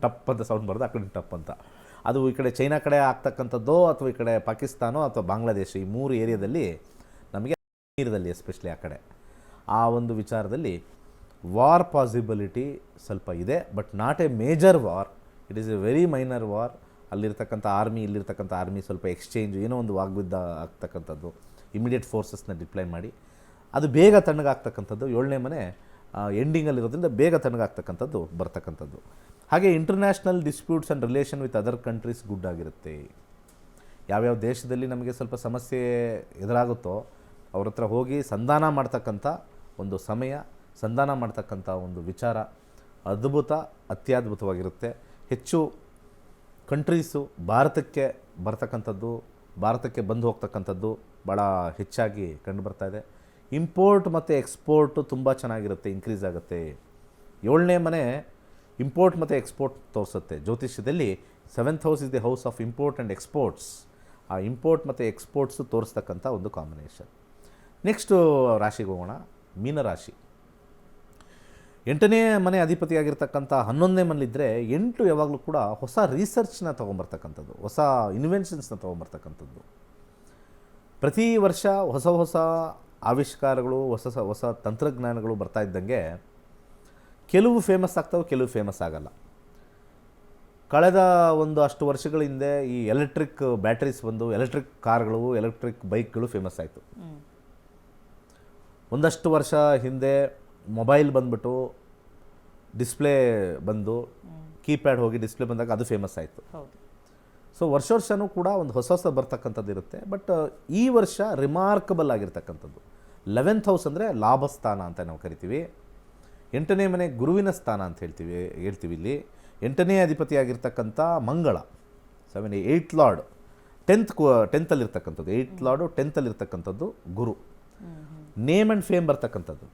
ಟಪ್ ಅಂತ ಸೌಂಡ್ ಬರೋದು, ಆ ಕಡೆ ಟಪ್ ಅಂತ. ಅದು ಈ ಕಡೆ ಚೈನಾ ಕಡೆ ಆಗ್ತಕ್ಕಂಥದ್ದೋ ಅಥವಾ ಈ ಕಡೆ ಪಾಕಿಸ್ತಾನೋ ಅಥವಾ ಬಾಂಗ್ಲಾದೇಶ, ಈ 3 ಏರಿಯಾದಲ್ಲಿ ನಮಗೆ ನೀರದಲ್ಲಿ ಎಸ್ಪೆಷಲಿ ಆ ಕಡೆ ಆ ಒಂದು ವಿಚಾರದಲ್ಲಿ ವಾರ್ ಪಾಸಿಬಿಲಿಟಿ ಸ್ವಲ್ಪ ಇದೆ. But not A major war, it is A very minor war. ಅಲ್ಲಿರ್ತಕ್ಕಂಥ ಆರ್ಮಿ, ಇಲ್ಲಿರ್ತಕ್ಕಂಥ ಆರ್ಮಿ ಸ್ವಲ್ಪ ಎಕ್ಸ್ಚೇಂಜ್, ಏನೋ ಒಂದು ವಾಗ್ಯುದ್ಧ ಆಗ್ತಕ್ಕಂಥದ್ದು, ಇಮಿಡಿಯೇಟ್ ಫೋರ್ಸಸ್ನ ಡಿಪ್ಲೈ ಮಾಡಿ ಅದು ಬೇಗ ತಣ್ಣಗಾಗ್ತಕ್ಕಂಥದ್ದು. 7ನೇ ಮನೆ ಎಂಡಿಂಗಲ್ಲಿರೋದ್ರಿಂದ ಬೇಗ ತಣ್ಣಗಾಗ್ತಕ್ಕಂಥದ್ದು ಬರ್ತಕ್ಕಂಥದ್ದು. ಹಾಗೆ international disputes and relation with other countries good ಆಗಿರುತ್ತೆ. ಯಾವ್ಯಾವ ದೇಶದಲ್ಲಿ ನಮಗೆ ಸ್ವಲ್ಪ ಸಮಸ್ಯೆ ಎದುರಾಗುತ್ತೋ ಅವ್ರ ಹತ್ರ ಹೋಗಿ ಸಂಧಾನ ಮಾಡ್ತಕ್ಕಂಥ ಒಂದು ಸಮಯ, ಸಂಧಾನ ಮಾಡ್ತಕ್ಕಂಥ ಒಂದು ವಿಚಾರ ಅತ್ಯದ್ಭುತವಾಗಿರುತ್ತೆ. ಹೆಚ್ಚು ಕಂಟ್ರೀಸು ಭಾರತಕ್ಕೆ ಬರ್ತಕ್ಕಂಥದ್ದು, ಭಾರತಕ್ಕೆ ಬಂದು ಹೋಗ್ತಕ್ಕಂಥದ್ದು ಭಾಳ ಹೆಚ್ಚಾಗಿ ಕಂಡು ಬರ್ತಾ ಇದೆ. ಇಂಪೋರ್ಟ್ ಮತ್ತು ಎಕ್ಸ್ಪೋರ್ಟು ತುಂಬ ಚೆನ್ನಾಗಿರುತ್ತೆ, ಇನ್ಕ್ರೀಸ್ ಆಗುತ್ತೆ. 7ನೇ ಮನೆ ಇಂಪೋರ್ಟ್ ಮತ್ತು ಎಕ್ಸ್ಪೋರ್ಟ್ ತೋರಿಸುತ್ತೆ. ಜ್ಯೋತಿಷ್ಯದಲ್ಲಿ 7th house is the house of import and exports. ಆ ಇಂಪೋರ್ಟ್ ಮತ್ತು ಎಕ್ಸ್ಪೋರ್ಟ್ಸು ತೋರಿಸ್ತಕ್ಕಂಥ ಒಂದು ಕಾಂಬಿನೇಷನ್. ನೆಕ್ಸ್ಟು ರಾಶಿಗೆ ಹೋಗೋಣ. ಮೀನರಾಶಿ 8ನೇ ಮನೆ ಅಧಿಪತಿಯಾಗಿರ್ತಕ್ಕಂಥ 11ನೇ ಮನೇಲಿದ್ದರೆ 8 ಯಾವಾಗಲೂ ಕೂಡ ಹೊಸ ರಿಸರ್ಚ್ನ ತೊಗೊಂಬರ್ತಕ್ಕಂಥದ್ದು, ಹೊಸ ಇನ್ವೆನ್ಷನ್ಸ್ನ ತೊಗೊಂಬರ್ತಕ್ಕಂಥದ್ದು. ಪ್ರತಿ ವರ್ಷ ಹೊಸ ಹೊಸ ಆವಿಷ್ಕಾರಗಳು, ಹೊಸ ತಂತ್ರಜ್ಞಾನಗಳು ಬರ್ತಾ ಇದ್ದಂಗೆ ಕೆಲವು ಫೇಮಸ್ ಆಗ್ತವೆ, ಕೆಲವು ಫೇಮಸ್ ಆಗಲ್ಲ. ಕಳೆದ ಒಂದು ಅಷ್ಟು ವರ್ಷಗಳ ಹಿಂದೆ ಈ ಎಲೆಕ್ಟ್ರಿಕ್ ಬ್ಯಾಟ್ರೀಸ್ ಬಂದು ಎಲೆಕ್ಟ್ರಿಕ್ ಕಾರ್ಗಳು, ಎಲೆಕ್ಟ್ರಿಕ್ ಬೈಕ್ಗಳು ಫೇಮಸ್ ಆಯಿತು. ಒಂದಷ್ಟು ವರ್ಷ ಹಿಂದೆ ಮೊಬೈಲ್ ಬಂದ್ಬಿಟ್ಟು ಡಿಸ್ಪ್ಲೇ ಬಂದು, ಕೀಪ್ಯಾಡ್ ಹೋಗಿ ಡಿಸ್ಪ್ಲೇ ಬಂದಾಗ ಅದು ಫೇಮಸ್ ಆಯಿತು. ಸೊ ವರ್ಷನೂ ಕೂಡ ಒಂದು ಹೊಸ ಬರ್ತಕ್ಕಂಥದ್ದು ಇರುತ್ತೆ. ಬಟ್ ಈ ವರ್ಷ ರಿಮಾರ್ಕಬಲ್ ಆಗಿರ್ತಕ್ಕಂಥದ್ದು 11th ಹೌಸ್ ಅಂದರೆ ಲಾಭಸ್ಥಾನ ಅಂತ ನಾವು ಕರಿತೀವಿ. ಎಂಟನೇ ಮನೆ ಗುರುವಿನ ಸ್ಥಾನ ಅಂತ ಹೇಳ್ತೀವಿ ಇಲ್ಲಿ. ಎಂಟನೇ ಅಧಿಪತಿಯಾಗಿರ್ತಕ್ಕಂಥ ಮಂಗಳ 8th lord 10th eight lord 10th Guru. Name and fame ಬರ್ತಕ್ಕಂಥದ್ದು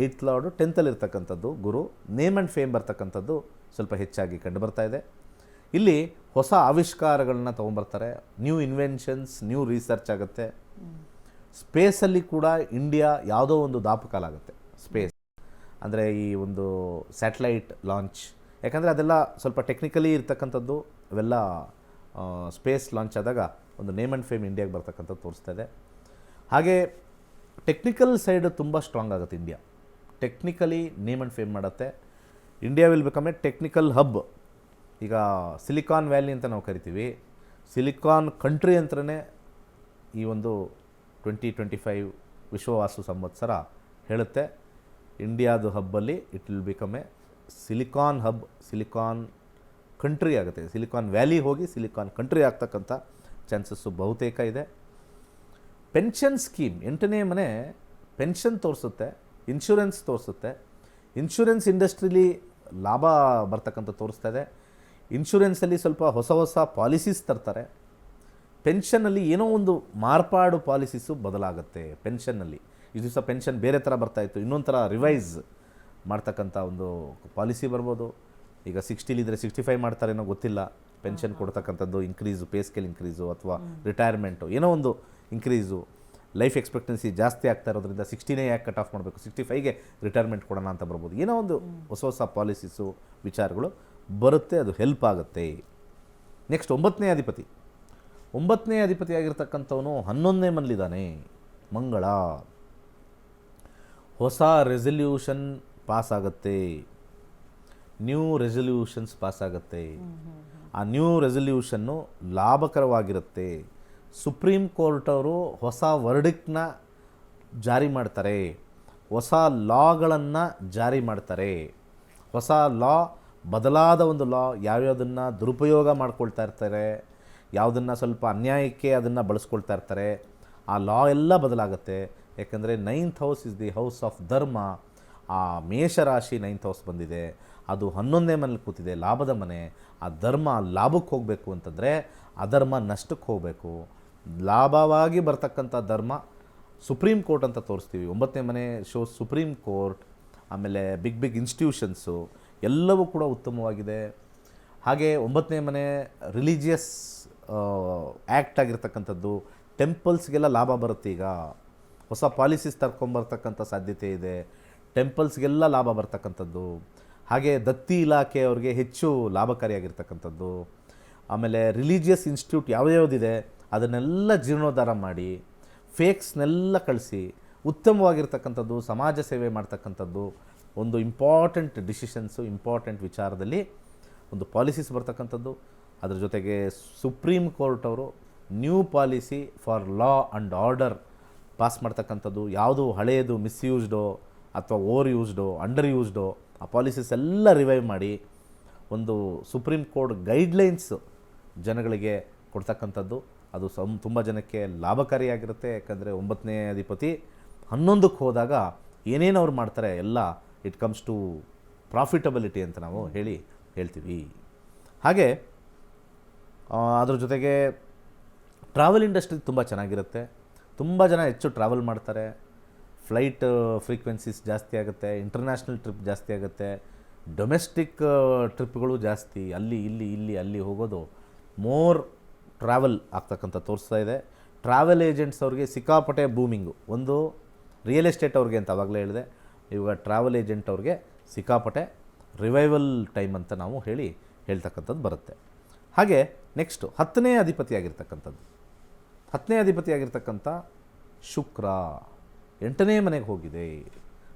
8th lord 10th Guru. Name and fame ಬರ್ತಕ್ಕಂಥದ್ದು ಸ್ವಲ್ಪ ಹೆಚ್ಚಾಗಿ ಕಂಡುಬರ್ತಾ ಇದೆ. ಇಲ್ಲಿ ಹೊಸ ಆವಿಷ್ಕಾರಗಳನ್ನ ತೊಗೊಂಬರ್ತಾರೆ, ನ್ಯೂ ಇನ್ವೆನ್ಷನ್ಸ್, ನ್ಯೂ ರಿಸರ್ಚ್ ಆಗುತ್ತೆ. ಸ್ಪೇಸಲ್ಲಿ ಕೂಡ ಇಂಡಿಯಾ ಯಾವುದೋ ಒಂದು ದಾಪುಕಾಲ ಆಗುತ್ತೆ. ಸ್ಪೇಸ್ ಅಂದರೆ ಈ ಒಂದು ಸ್ಯಾಟಲೈಟ್ ಲಾಂಚ್, ಯಾಕಂದರೆ ಅದೆಲ್ಲ ಸ್ವಲ್ಪ ಟೆಕ್ನಿಕಲಿ ಇರ್ತಕ್ಕಂಥದ್ದು. ಅವೆಲ್ಲ ಸ್ಪೇಸ್ ಲಾಂಚ್ ಆದಾಗ ಒಂದು ನೇಮ್ ಆ್ಯಂಡ್ ಫೇಮ್ ಇಂಡಿಯಾಗೆ ಬರ್ತಕ್ಕಂಥದ್ದು ತೋರಿಸ್ತಾ ಇದೆ. ಹಾಗೆ ಟೆಕ್ನಿಕಲ್ ಸೈಡ್ ತುಂಬ ಸ್ಟ್ರಾಂಗ್ ಆಗುತ್ತೆ India. Technically name and fame ಮಾಡುತ್ತೆ. India will become a technical hub. ಈಗ ಸಿಲಿಕಾನ್ ವ್ಯಾಲಿ ಅಂತ ನಾವು ಕರಿತೀವಿ, ಸಿಲಿಕಾನ್ ಕಂಟ್ರಿ ಅಂತಲೇ ಈ ಒಂದು 2025 ವಿಶ್ವವಾಸು ಸಂವತ್ಸರ ಹೇಳುತ್ತೆ. ಇಂಡಿಯಾದು ಹಬ್ಬಲ್ಲಿ it will become a silicon hub, silicon country ಆಗುತ್ತೆ. ಸಿಲಿಕಾನ್ ವ್ಯಾಲಿ ಹೋಗಿ ಸಿಲಿಕಾನ್ ಕಂಟ್ರಿ ಆಗ್ತಕ್ಕಂಥ ಚಾನ್ಸಸ್ಸು ಬಹುತೇಕ ಇದೆ. ಪೆನ್ಷನ್ ಸ್ಕೀಮ್, 8ನೇ ಮನೆ ಪೆನ್ಷನ್ ತೋರಿಸುತ್ತೆ, ಇನ್ಶೂರೆನ್ಸ್ ತೋರಿಸುತ್ತೆ. ಇನ್ಶೂರೆನ್ಸ್ ಇಂಡಸ್ಟ್ರೀಲಿ ಲಾಭ ಬರ್ತಕ್ಕಂಥ ತೋರಿಸ್ತಾ ಇದೆ. ಇನ್ಶೂರೆನ್ಸಲ್ಲಿ ಸ್ವಲ್ಪ ಹೊಸ ಹೊಸ ಪಾಲಿಸೀಸ್ ತರ್ತಾರೆ. ಪೆನ್ಷನ್ನಲ್ಲಿ ಏನೋ ಒಂದು ಮಾರ್ಪಾಡು ಪಾಲಿಸೀಸು ಬದಲಾಗುತ್ತೆ. ಪೆನ್ಷನ್ನಲ್ಲಿ ಈ ದಿವಸ ಪೆನ್ಷನ್ ಬೇರೆ ಥರ ಬರ್ತಾಯಿತ್ತು, ಇನ್ನೊಂದು ಥರ ರಿವೈಸ್ ಮಾಡ್ತಕ್ಕಂಥ ಒಂದು ಪಾಲಿಸಿ ಬರ್ಬೋದು. ಈಗ 60 65 ಮಾಡ್ತಾರೇನೋ ಗೊತ್ತಿಲ್ಲ. ಪೆನ್ಷನ್ ಕೊಡ್ತಕ್ಕಂಥದ್ದು ಇನ್ಕ್ರೀಸು, ಪೇ ಸ್ಕೇಲ್ ಇನ್ಕ್ರೀಸು ಅಥವಾ ರಿಟೈರ್ಮೆಂಟು ಏನೋ ಒಂದು ಇನ್ಕ್ರೀಸು. ಲೈಫ್ ಎಕ್ಸ್ಪೆಕ್ಟೆನ್ಸಿ ಜಾಸ್ತಿ ಆಗ್ತಾ ಇರೋದ್ರಿಂದ 60ನೇ ಯಾಕೆ ಕಟ್ ಆಫ್ ಮಾಡಬೇಕು, 65ಗೆ ರಿಟೈರ್ಮೆಂಟ್ ಕೊಡೋಣ ಅಂತ ಬರ್ಬೋದು. ಏನೋ ಒಂದು ಹೊಸ ಹೊಸ ಪಾಲಿಸೀಸು ವಿಚಾರಗಳು ಬರುತ್ತೆ, ಅದು ಹೆಲ್ಪ್ ಆಗುತ್ತೆ. ನೆಕ್ಸ್ಟ್ 9ನೇ ಅಧಿಪತಿ. 9ನೇ ಅಧಿಪತಿಯಾಗಿರ್ತಕ್ಕಂಥವನು 11ನೇ ಮನೇಲಿದ್ದಾನೆ, ಮಂಗಳ. ಹೊಸ ರೆಸಲ್ಯೂಷನ್ ಪಾಸ್ ಆಗುತ್ತೆ, ನ್ಯೂ ರೆಸಲ್ಯೂಷನ್ಸ್ ಪಾಸ್ ಆಗುತ್ತೆ. ಆ ನ್ಯೂ ರೆಸಲ್ಯೂಷನ್ನು ಲಾಭಕರವಾಗಿರುತ್ತೆ. ಸುಪ್ರೀಂ ಕೋರ್ಟ್ ಅವರು ಹೊಸ ವರ್ಡಿಕ್ಟ್ನ ಜಾರಿ ಮಾಡ್ತಾರೆ, ಹೊಸ ಲಾಗಳನ್ನು ಜಾರಿ ಮಾಡ್ತಾರೆ. ಹೊಸ ಲಾ, ಬದಲಾದ ಒಂದು ಲಾ, ಯಾವ್ಯಾವುದನ್ನು ದುರುಪಯೋಗ ಮಾಡ್ಕೊಳ್ತಾ ಇರ್ತಾರೆ, ಯಾವುದನ್ನು ಸ್ವಲ್ಪ ಅನ್ಯಾಯಕ್ಕೆ ಅದನ್ನು ಬಳಸ್ಕೊಳ್ತಾ ಇರ್ತಾರೆ, ಆ ಲಾ ಎಲ್ಲ ಬದಲಾಗುತ್ತೆ. ಯಾಕಂದರೆ 9th house is the house of ಧರ್ಮ. ಆ ಮೇಷರಾಶಿ 9th ಹೌಸ್ ಬಂದಿದೆ, ಅದು 11ನೇ ಮನೇಲಿ ಕೂತಿದೆ, ಲಾಭದ ಮನೆ. ಆ ಧರ್ಮ ಲಾಭಕ್ಕೆ ಹೋಗಬೇಕು ಅಂತಂದರೆ ಅಧರ್ಮ ನಷ್ಟಕ್ಕೆ ಹೋಗಬೇಕು. ಲಾಭವಾಗಿ ಬರ್ತಕ್ಕಂಥ ಧರ್ಮ ಸುಪ್ರೀಂ ಕೋರ್ಟ್ ಅಂತ ತೋರಿಸ್ತೀವಿ. 9ನೇ ಮನೆ ಶೋ ಸುಪ್ರೀಂ ಕೋರ್ಟ್, ಆಮೇಲೆ ಬಿಗ್ ಇನ್ಸ್ಟಿಟ್ಯೂಷನ್ಸು ಎಲ್ಲವೂ ಕೂಡ ಉತ್ತಮವಾಗಿದೆ. ಹಾಗೆ 9ನೇ ಮನೆ ರಿಲಿಜಿಯಸ್ ಆ್ಯಕ್ಟ್ ಆಗಿರ್ತಕ್ಕಂಥದ್ದು. ಟೆಂಪಲ್ಸ್ಗೆಲ್ಲ ಲಾಭ ಬರುತ್ತೆ. ಈಗ ಹೊಸ ಪಾಲಿಸೀಸ್ ತರ್ಕೊಂಬರ್ತಕ್ಕಂಥ ಸಾಧ್ಯತೆ ಇದೆ. ಟೆಂಪಲ್ಸ್ಗೆಲ್ಲ ಲಾಭ ಬರ್ತಕ್ಕಂಥದ್ದು. ಹಾಗೆ ದತ್ತಿ ಇಲಾಖೆಯವ್ರಿಗೆ ಹೆಚ್ಚು ಲಾಭಕಾರಿಯಾಗಿರ್ತಕ್ಕಂಥದ್ದು. ಆಮೇಲೆ ರಿಲಿಜಿಯಸ್ ಇನ್ಸ್ಟಿಟ್ಯೂಟ್ ಯಾವುದ್ಯಾವುದಿದೆ ಅದನ್ನೆಲ್ಲ ಜೀರ್ಣೋದ್ಧಾರ ಮಾಡಿ, ಫೇಕ್ಸ್ನೆಲ್ಲ ಕಳಿಸಿ ಉತ್ತಮವಾಗಿರ್ತಕ್ಕಂಥದ್ದು, ಸಮಾಜ ಸೇವೆ ಮಾಡ್ತಕ್ಕಂಥದ್ದು, ಒಂದು ಇಂಪಾರ್ಟೆಂಟ್ ಡಿಸಿಷನ್ಸು, ಇಂಪಾರ್ಟೆಂಟ್ ವಿಚಾರದಲ್ಲಿ ಒಂದು ಪಾಲಿಸೀಸ್ ಬರ್ತಕ್ಕಂಥದ್ದು. ಅದ್ರ ಜೊತೆಗೆ ಸುಪ್ರೀಂ ಕೋರ್ಟ್ ಅವರು new policy for law and order pass ಮಾಡ್ತಕ್ಕಂಥದ್ದು. ಯಾವುದು ಹಳೆಯದು ಮಿಸ್ಯೂಸ್ಡೋ ಅಥವಾ ಓವರ್ ಯೂಸ್ಡೋ, ಅಂಡರ್ ಯೂಸ್ಡೋ, ಆ ಪಾಲಿಸೀಸ್ ಎಲ್ಲ ರಿವೈವ್ ಮಾಡಿ ಒಂದು ಸುಪ್ರೀಂ ಕೋರ್ಟ್ ಗೈಡ್ಲೈನ್ಸ್ ಜನಗಳಿಗೆ ಕೊಡ್ತಕ್ಕಂಥದ್ದು. ಅದು ತುಂಬ ಜನಕ್ಕೆ ಲಾಭಕಾರಿಯಾಗಿರುತ್ತೆ. ಯಾಕಂದರೆ 9ನೇ ಅಧಿಪತಿ 11ಕ್ಕೆ ಹೋದಾಗ ಏನೇನು ಅವ್ರು ಮಾಡ್ತಾರೆ ಎಲ್ಲ ಇಟ್ ಕಮ್ಸ್ ಟು ಪ್ರಾಫಿಟಬಿಲಿಟಿ ಅಂತ ನಾವು ಹೇಳ್ತೀವಿ. ಹಾಗೆ ಅದ್ರ ಜೊತೆಗೆ ಟ್ರಾವೆಲ್ ಇಂಡಸ್ಟ್ರಿ ತುಂಬ ಚೆನ್ನಾಗಿರುತ್ತೆ. ತುಂಬ ಜನ ಹೆಚ್ಚು ಟ್ರಾವೆಲ್ ಮಾಡ್ತಾರೆ. ಫ್ಲೈಟ್ ಫ್ರೀಕ್ವೆನ್ಸೀಸ್ ಜಾಸ್ತಿ ಆಗುತ್ತೆ, ಇಂಟರ್ನ್ಯಾಷನಲ್ ಟ್ರಿಪ್ ಜಾಸ್ತಿ ಆಗುತ್ತೆ, ಡೊಮೆಸ್ಟಿಕ್ ಟ್ರಿಪ್ಗಳು ಜಾಸ್ತಿ, ಅಲ್ಲಿ ಹೋಗೋದು, ಮೋರ್ ಟ್ರಾವೆಲ್ ಆಗ್ತಕ್ಕಂಥ ತೋರಿಸ್ತಾ ಇದೆ. ಟ್ರಾವೆಲ್ ಏಜೆಂಟ್ಸ್ ಅವ್ರಿಗೆ ಸಿಕ್ಕಾಪಟ್ಟೆ ಬೂಮಿಂಗು. ಒಂದು ರಿಯಲ್ ಎಸ್ಟೇಟ್ ಅವ್ರಿಗೆ ಅಂತ ಆವಾಗಲೇ ಹೇಳಿದೆ, ಇವಾಗ ಟ್ರಾವೆಲ್ ಏಜೆಂಟ್ ಅವ್ರಿಗೆ ಸಿಕ್ಕಾಪಟ್ಟೆ ರಿವೈವಲ್ ಟೈಮ್ ಅಂತ ನಾವು ಹೇಳ್ತಕ್ಕಂಥದ್ದು ಬರುತ್ತೆ. ಹಾಗೆ ನೆಕ್ಸ್ಟು 10ನೇ ಅಧಿಪತಿಯಾಗಿರ್ತಕ್ಕಂಥದ್ದು. 10ನೇ ಅಧಿಪತಿಯಾಗಿರ್ತಕ್ಕಂಥ ಶುಕ್ರ 8ನೇ ಮನೆಗೆ ಹೋಗಿದೆ.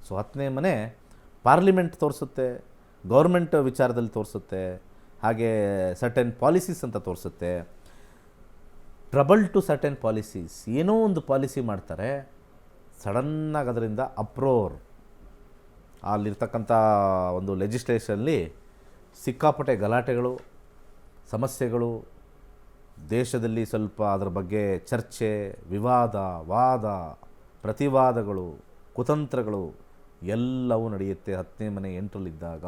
ಸೊ 10ನೇ ಮನೆ ಪಾರ್ಲಿಮೆಂಟ್ ತೋರಿಸುತ್ತೆ, ಗೌರ್ಮೆಂಟ್ ವಿಚಾರದಲ್ಲಿ ತೋರಿಸುತ್ತೆ, ಹಾಗೆ ಸರ್ಟೆನ್ ಪಾಲಿಸೀಸ್ ಅಂತ ತೋರಿಸುತ್ತೆ. ಟ್ರಬಲ್ ಟು ಸರ್ಟೆನ್ ಪಾಲಿಸೀಸ್, ಏನೋ ಒಂದು ಪಾಲಿಸಿ ಮಾಡ್ತಾರೆ, ಸಡನ್ನಾಗಿ ಅದರಿಂದ ಅಪ್ರೋರ್, ಅಲ್ಲಿರ್ತಕ್ಕಂಥ ಒಂದು ಲೆಜಿಸ್ಲೇಷನ್ಲಿ ಸಿಕ್ಕಾಪಟ್ಟೆ ಗಲಾಟೆಗಳು, ಸಮಸ್ಯೆಗಳು, ದೇಶದಲ್ಲಿ ಸ್ವಲ್ಪ ಅದರ ಬಗ್ಗೆ ಚರ್ಚೆ, ವಿವಾದ, ವಾದ, ಪ್ರತಿವಾದಗಳು, ಕುತಂತ್ರಗಳು ಎಲ್ಲವೂ ನಡೆಯುತ್ತೆ 10ನೇ ಮನೆ ಎಂಟರಲ್ಲಿದ್ದಾಗ.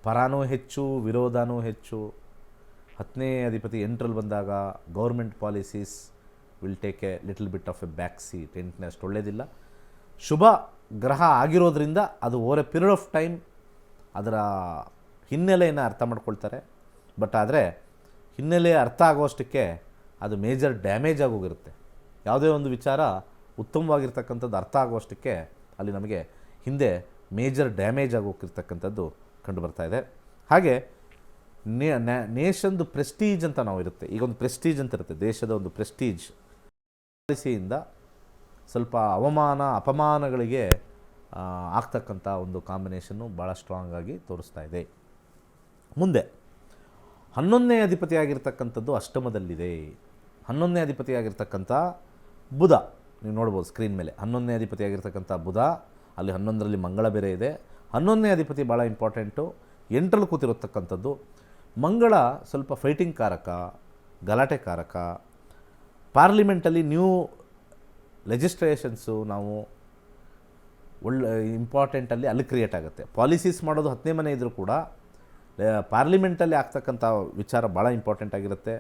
ಪರಾನೂ ಹೆಚ್ಚು, ವಿರೋಧನೂ ಹೆಚ್ಚು. 10ನೇ ಅಧಿಪತಿ ಎಂಟರಲ್ಲಿ ಬಂದಾಗ government policies will take a little bit of a back seat. 8ನೇ ಅಷ್ಟು ಒಳ್ಳೆಯದಿಲ್ಲ. ಶುಭ ಗ್ರಹ ಆಗಿರೋದ್ರಿಂದ ಅದು over a period of time ಅದರ ಹಿನ್ನೆಲೆಯನ್ನು ಅರ್ಥ ಮಾಡ್ಕೊಳ್ತಾರೆ. ಬಟ್ ಆದರೆ ಹಿನ್ನೆಲೆ ಅರ್ಥ ಆಗುವಷ್ಟಕ್ಕೆ ಅದು ಮೇಜರ್ ಡ್ಯಾಮೇಜ್ ಆಗೋಗಿರುತ್ತೆ. ಯಾವುದೇ ಒಂದು ವಿಚಾರ ಉತ್ತಮವಾಗಿರ್ತಕ್ಕಂಥದ್ದು ಅರ್ಥ ಆಗುವಷ್ಟಕ್ಕೆ ಅಲ್ಲಿ ನಮಗೆ ಹಿಂದೆ ಮೇಜರ್ ಡ್ಯಾಮೇಜ್ ಆಗೋಗಿರ್ತಕ್ಕಂಥದ್ದು ಕಂಡುಬರ್ತಾ ಇದೆ. ಹಾಗೆ ನೇಷನ್ದು ಪ್ರೆಸ್ಟೀಜ್ ಅಂತ ನಾವು ಇರುತ್ತೆ. ಈಗ ಒಂದು ಪ್ರೆಸ್ಟೀಜ್ ಅಂತ ಇರುತ್ತೆ, ದೇಶದ ಒಂದು ಪ್ರೆಸ್ಟೀಜ್ ಪಾಲಿಸಿಯಿಂದ ಸ್ವಲ್ಪ ಅವಮಾನ ಅಪಮಾನಗಳಿಗೆ ಆಗ್ತಕ್ಕಂಥ ಒಂದು ಕಾಂಬಿನೇಷನ್ನು ಭಾಳ ಸ್ಟ್ರಾಂಗ್ ಆಗಿ ತೋರಿಸ್ತಾ ಇದೆ. ಮುಂದೆ 11ನೇ ಅಧಿಪತಿಯಾಗಿರ್ತಕ್ಕಂಥದ್ದು ಅಷ್ಟಮದಲ್ಲಿದೆ. 11ನೇ ಅಧಿಪತಿಯಾಗಿರ್ತಕ್ಕಂಥ ಬುಧ, ನೀವು ನೋಡ್ಬೋದು ಸ್ಕ್ರೀನ್ ಮೇಲೆ 11ನೇ ಅಧಿಪತಿಯಾಗಿರ್ತಕ್ಕಂಥ ಬುಧ, ಅಲ್ಲಿ 11ರಲ್ಲಿ ಮಂಗಳ ಬೇರೆ ಇದೆ. 11ನೇ ಅಧಿಪತಿ ಭಾಳ ಇಂಪಾರ್ಟೆಂಟು. 8ರಲ್ಲಿ ಕೂತಿರತಕ್ಕಂಥದ್ದು ಮಂಗಳ ಸ್ವಲ್ಪ ಫೈಟಿಂಗ್ ಕಾರಕ, ಗಲಾಟೆ ಕಾರಕ. ಪಾರ್ಲಿಮೆಂಟಲ್ಲಿ ನ್ಯೂ ಲೆಜಿಸ್ಲೇಷನ್ಸು ನಾವು ಒಳ್ಳೆ ಇಂಪಾರ್ಟೆಂಟಲ್ಲಿ ಅಲ್ಲಿ ಕ್ರಿಯೇಟ್ ಆಗುತ್ತೆ. ಪಾಲಿಸೀಸ್ ಮಾಡೋದು 10ನೇ ಮನೆ ಇದ್ದರೂ ಕೂಡ ಪಾರ್ಲಿಮೆಂಟಲ್ಲಿ ಆಗ್ತಕ್ಕಂಥ ವಿಚಾರ ಭಾಳ ಇಂಪಾರ್ಟೆಂಟ್ ಆಗಿರುತ್ತೆ.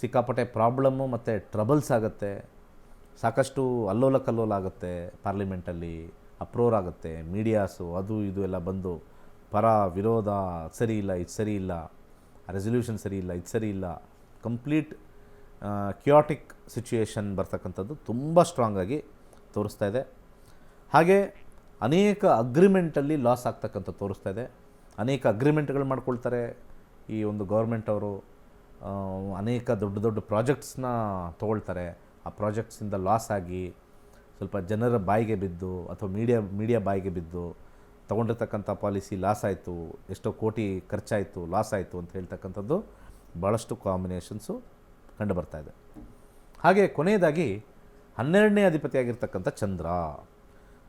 ಸಿಕ್ಕಾಪಟ್ಟೆ ಪ್ರಾಬ್ಲಮ್ಮು ಮತ್ತು ಟ್ರಬಲ್ಸ್ ಆಗುತ್ತೆ. ಸಾಕಷ್ಟು ಅಲ್ಲೋಲ ಕಲ್ಲೋಲ ಆಗುತ್ತೆ. ಪಾರ್ಲಿಮೆಂಟಲ್ಲಿ ಅಪ್ರೋರ್ ಆಗುತ್ತೆ. ಮೀಡಿಯಾಸು ಅದು ಇದು ಎಲ್ಲ ಬಂದು ಪರ ವಿರೋಧ, ಸರಿ ಇಲ್ಲ ಇದು ಸರಿ ಇಲ್ಲ, ರೆಸಲ್ಯೂಷನ್ ಸರಿ ಇಲ್ಲ ಇದು ಸರಿ ಇಲ್ಲ, ಕಂಪ್ಲೀಟ್ ಕ್ಯಾಟಿಕ್ ಸಿಚುಯೇಷನ್ ಬರ್ತಕ್ಕಂಥದ್ದು ತುಂಬ ಸ್ಟ್ರಾಂಗಾಗಿ ತೋರಿಸ್ತಾ ಇದೆ. ಹಾಗೆ ಅನೇಕ ಅಗ್ರಿಮೆಂಟಲ್ಲಿ ಲಾಸ್ ಆಗ್ತಕ್ಕಂಥದ್ದು ತೋರಿಸ್ತಾ ಇದೆ. ಅನೇಕ ಅಗ್ರಿಮೆಂಟ್ಗಳು ಮಾಡ್ಕೊಳ್ತಾರೆ ಈ ಒಂದು ಗೌರ್ಮೆಂಟ್ ಅವರು. ಅನೇಕ ದೊಡ್ಡ ದೊಡ್ಡ ಪ್ರಾಜೆಕ್ಟ್ಸ್ನ ತೊಗೊಳ್ತಾರೆ. ಆ ಪ್ರಾಜೆಕ್ಟ್ಸಿಂದ ಲಾಸ್ ಆಗಿ ಸ್ವಲ್ಪ ಜನರ ಬಾಯಿಗೆ ಬಿದ್ದು ಅಥವಾ ಮೀಡಿಯಾ ಬಾಯಿಗೆ ಬಿದ್ದು ತೊಗೊಂಡಿರ್ತಕ್ಕಂಥ ಪಾಲಿಸಿ ಲಾಸ್ ಆಯಿತು, ಎಷ್ಟೋ ಕೋಟಿ ಖರ್ಚಾಯಿತು, ಲಾಸ್ ಆಯಿತು ಅಂತ ಹೇಳ್ತಕ್ಕಂಥದ್ದು ಭಾಳಷ್ಟು ಕಾಂಬಿನೇಷನ್ಸು ಕಂಡು ಬರ್ತಾ ಇದೆ. ಹಾಗೆ ಕೊನೆಯದಾಗಿ 12ನೇ ಅಧಿಪತಿಯಾಗಿರ್ತಕ್ಕಂಥ ಚಂದ್ರ.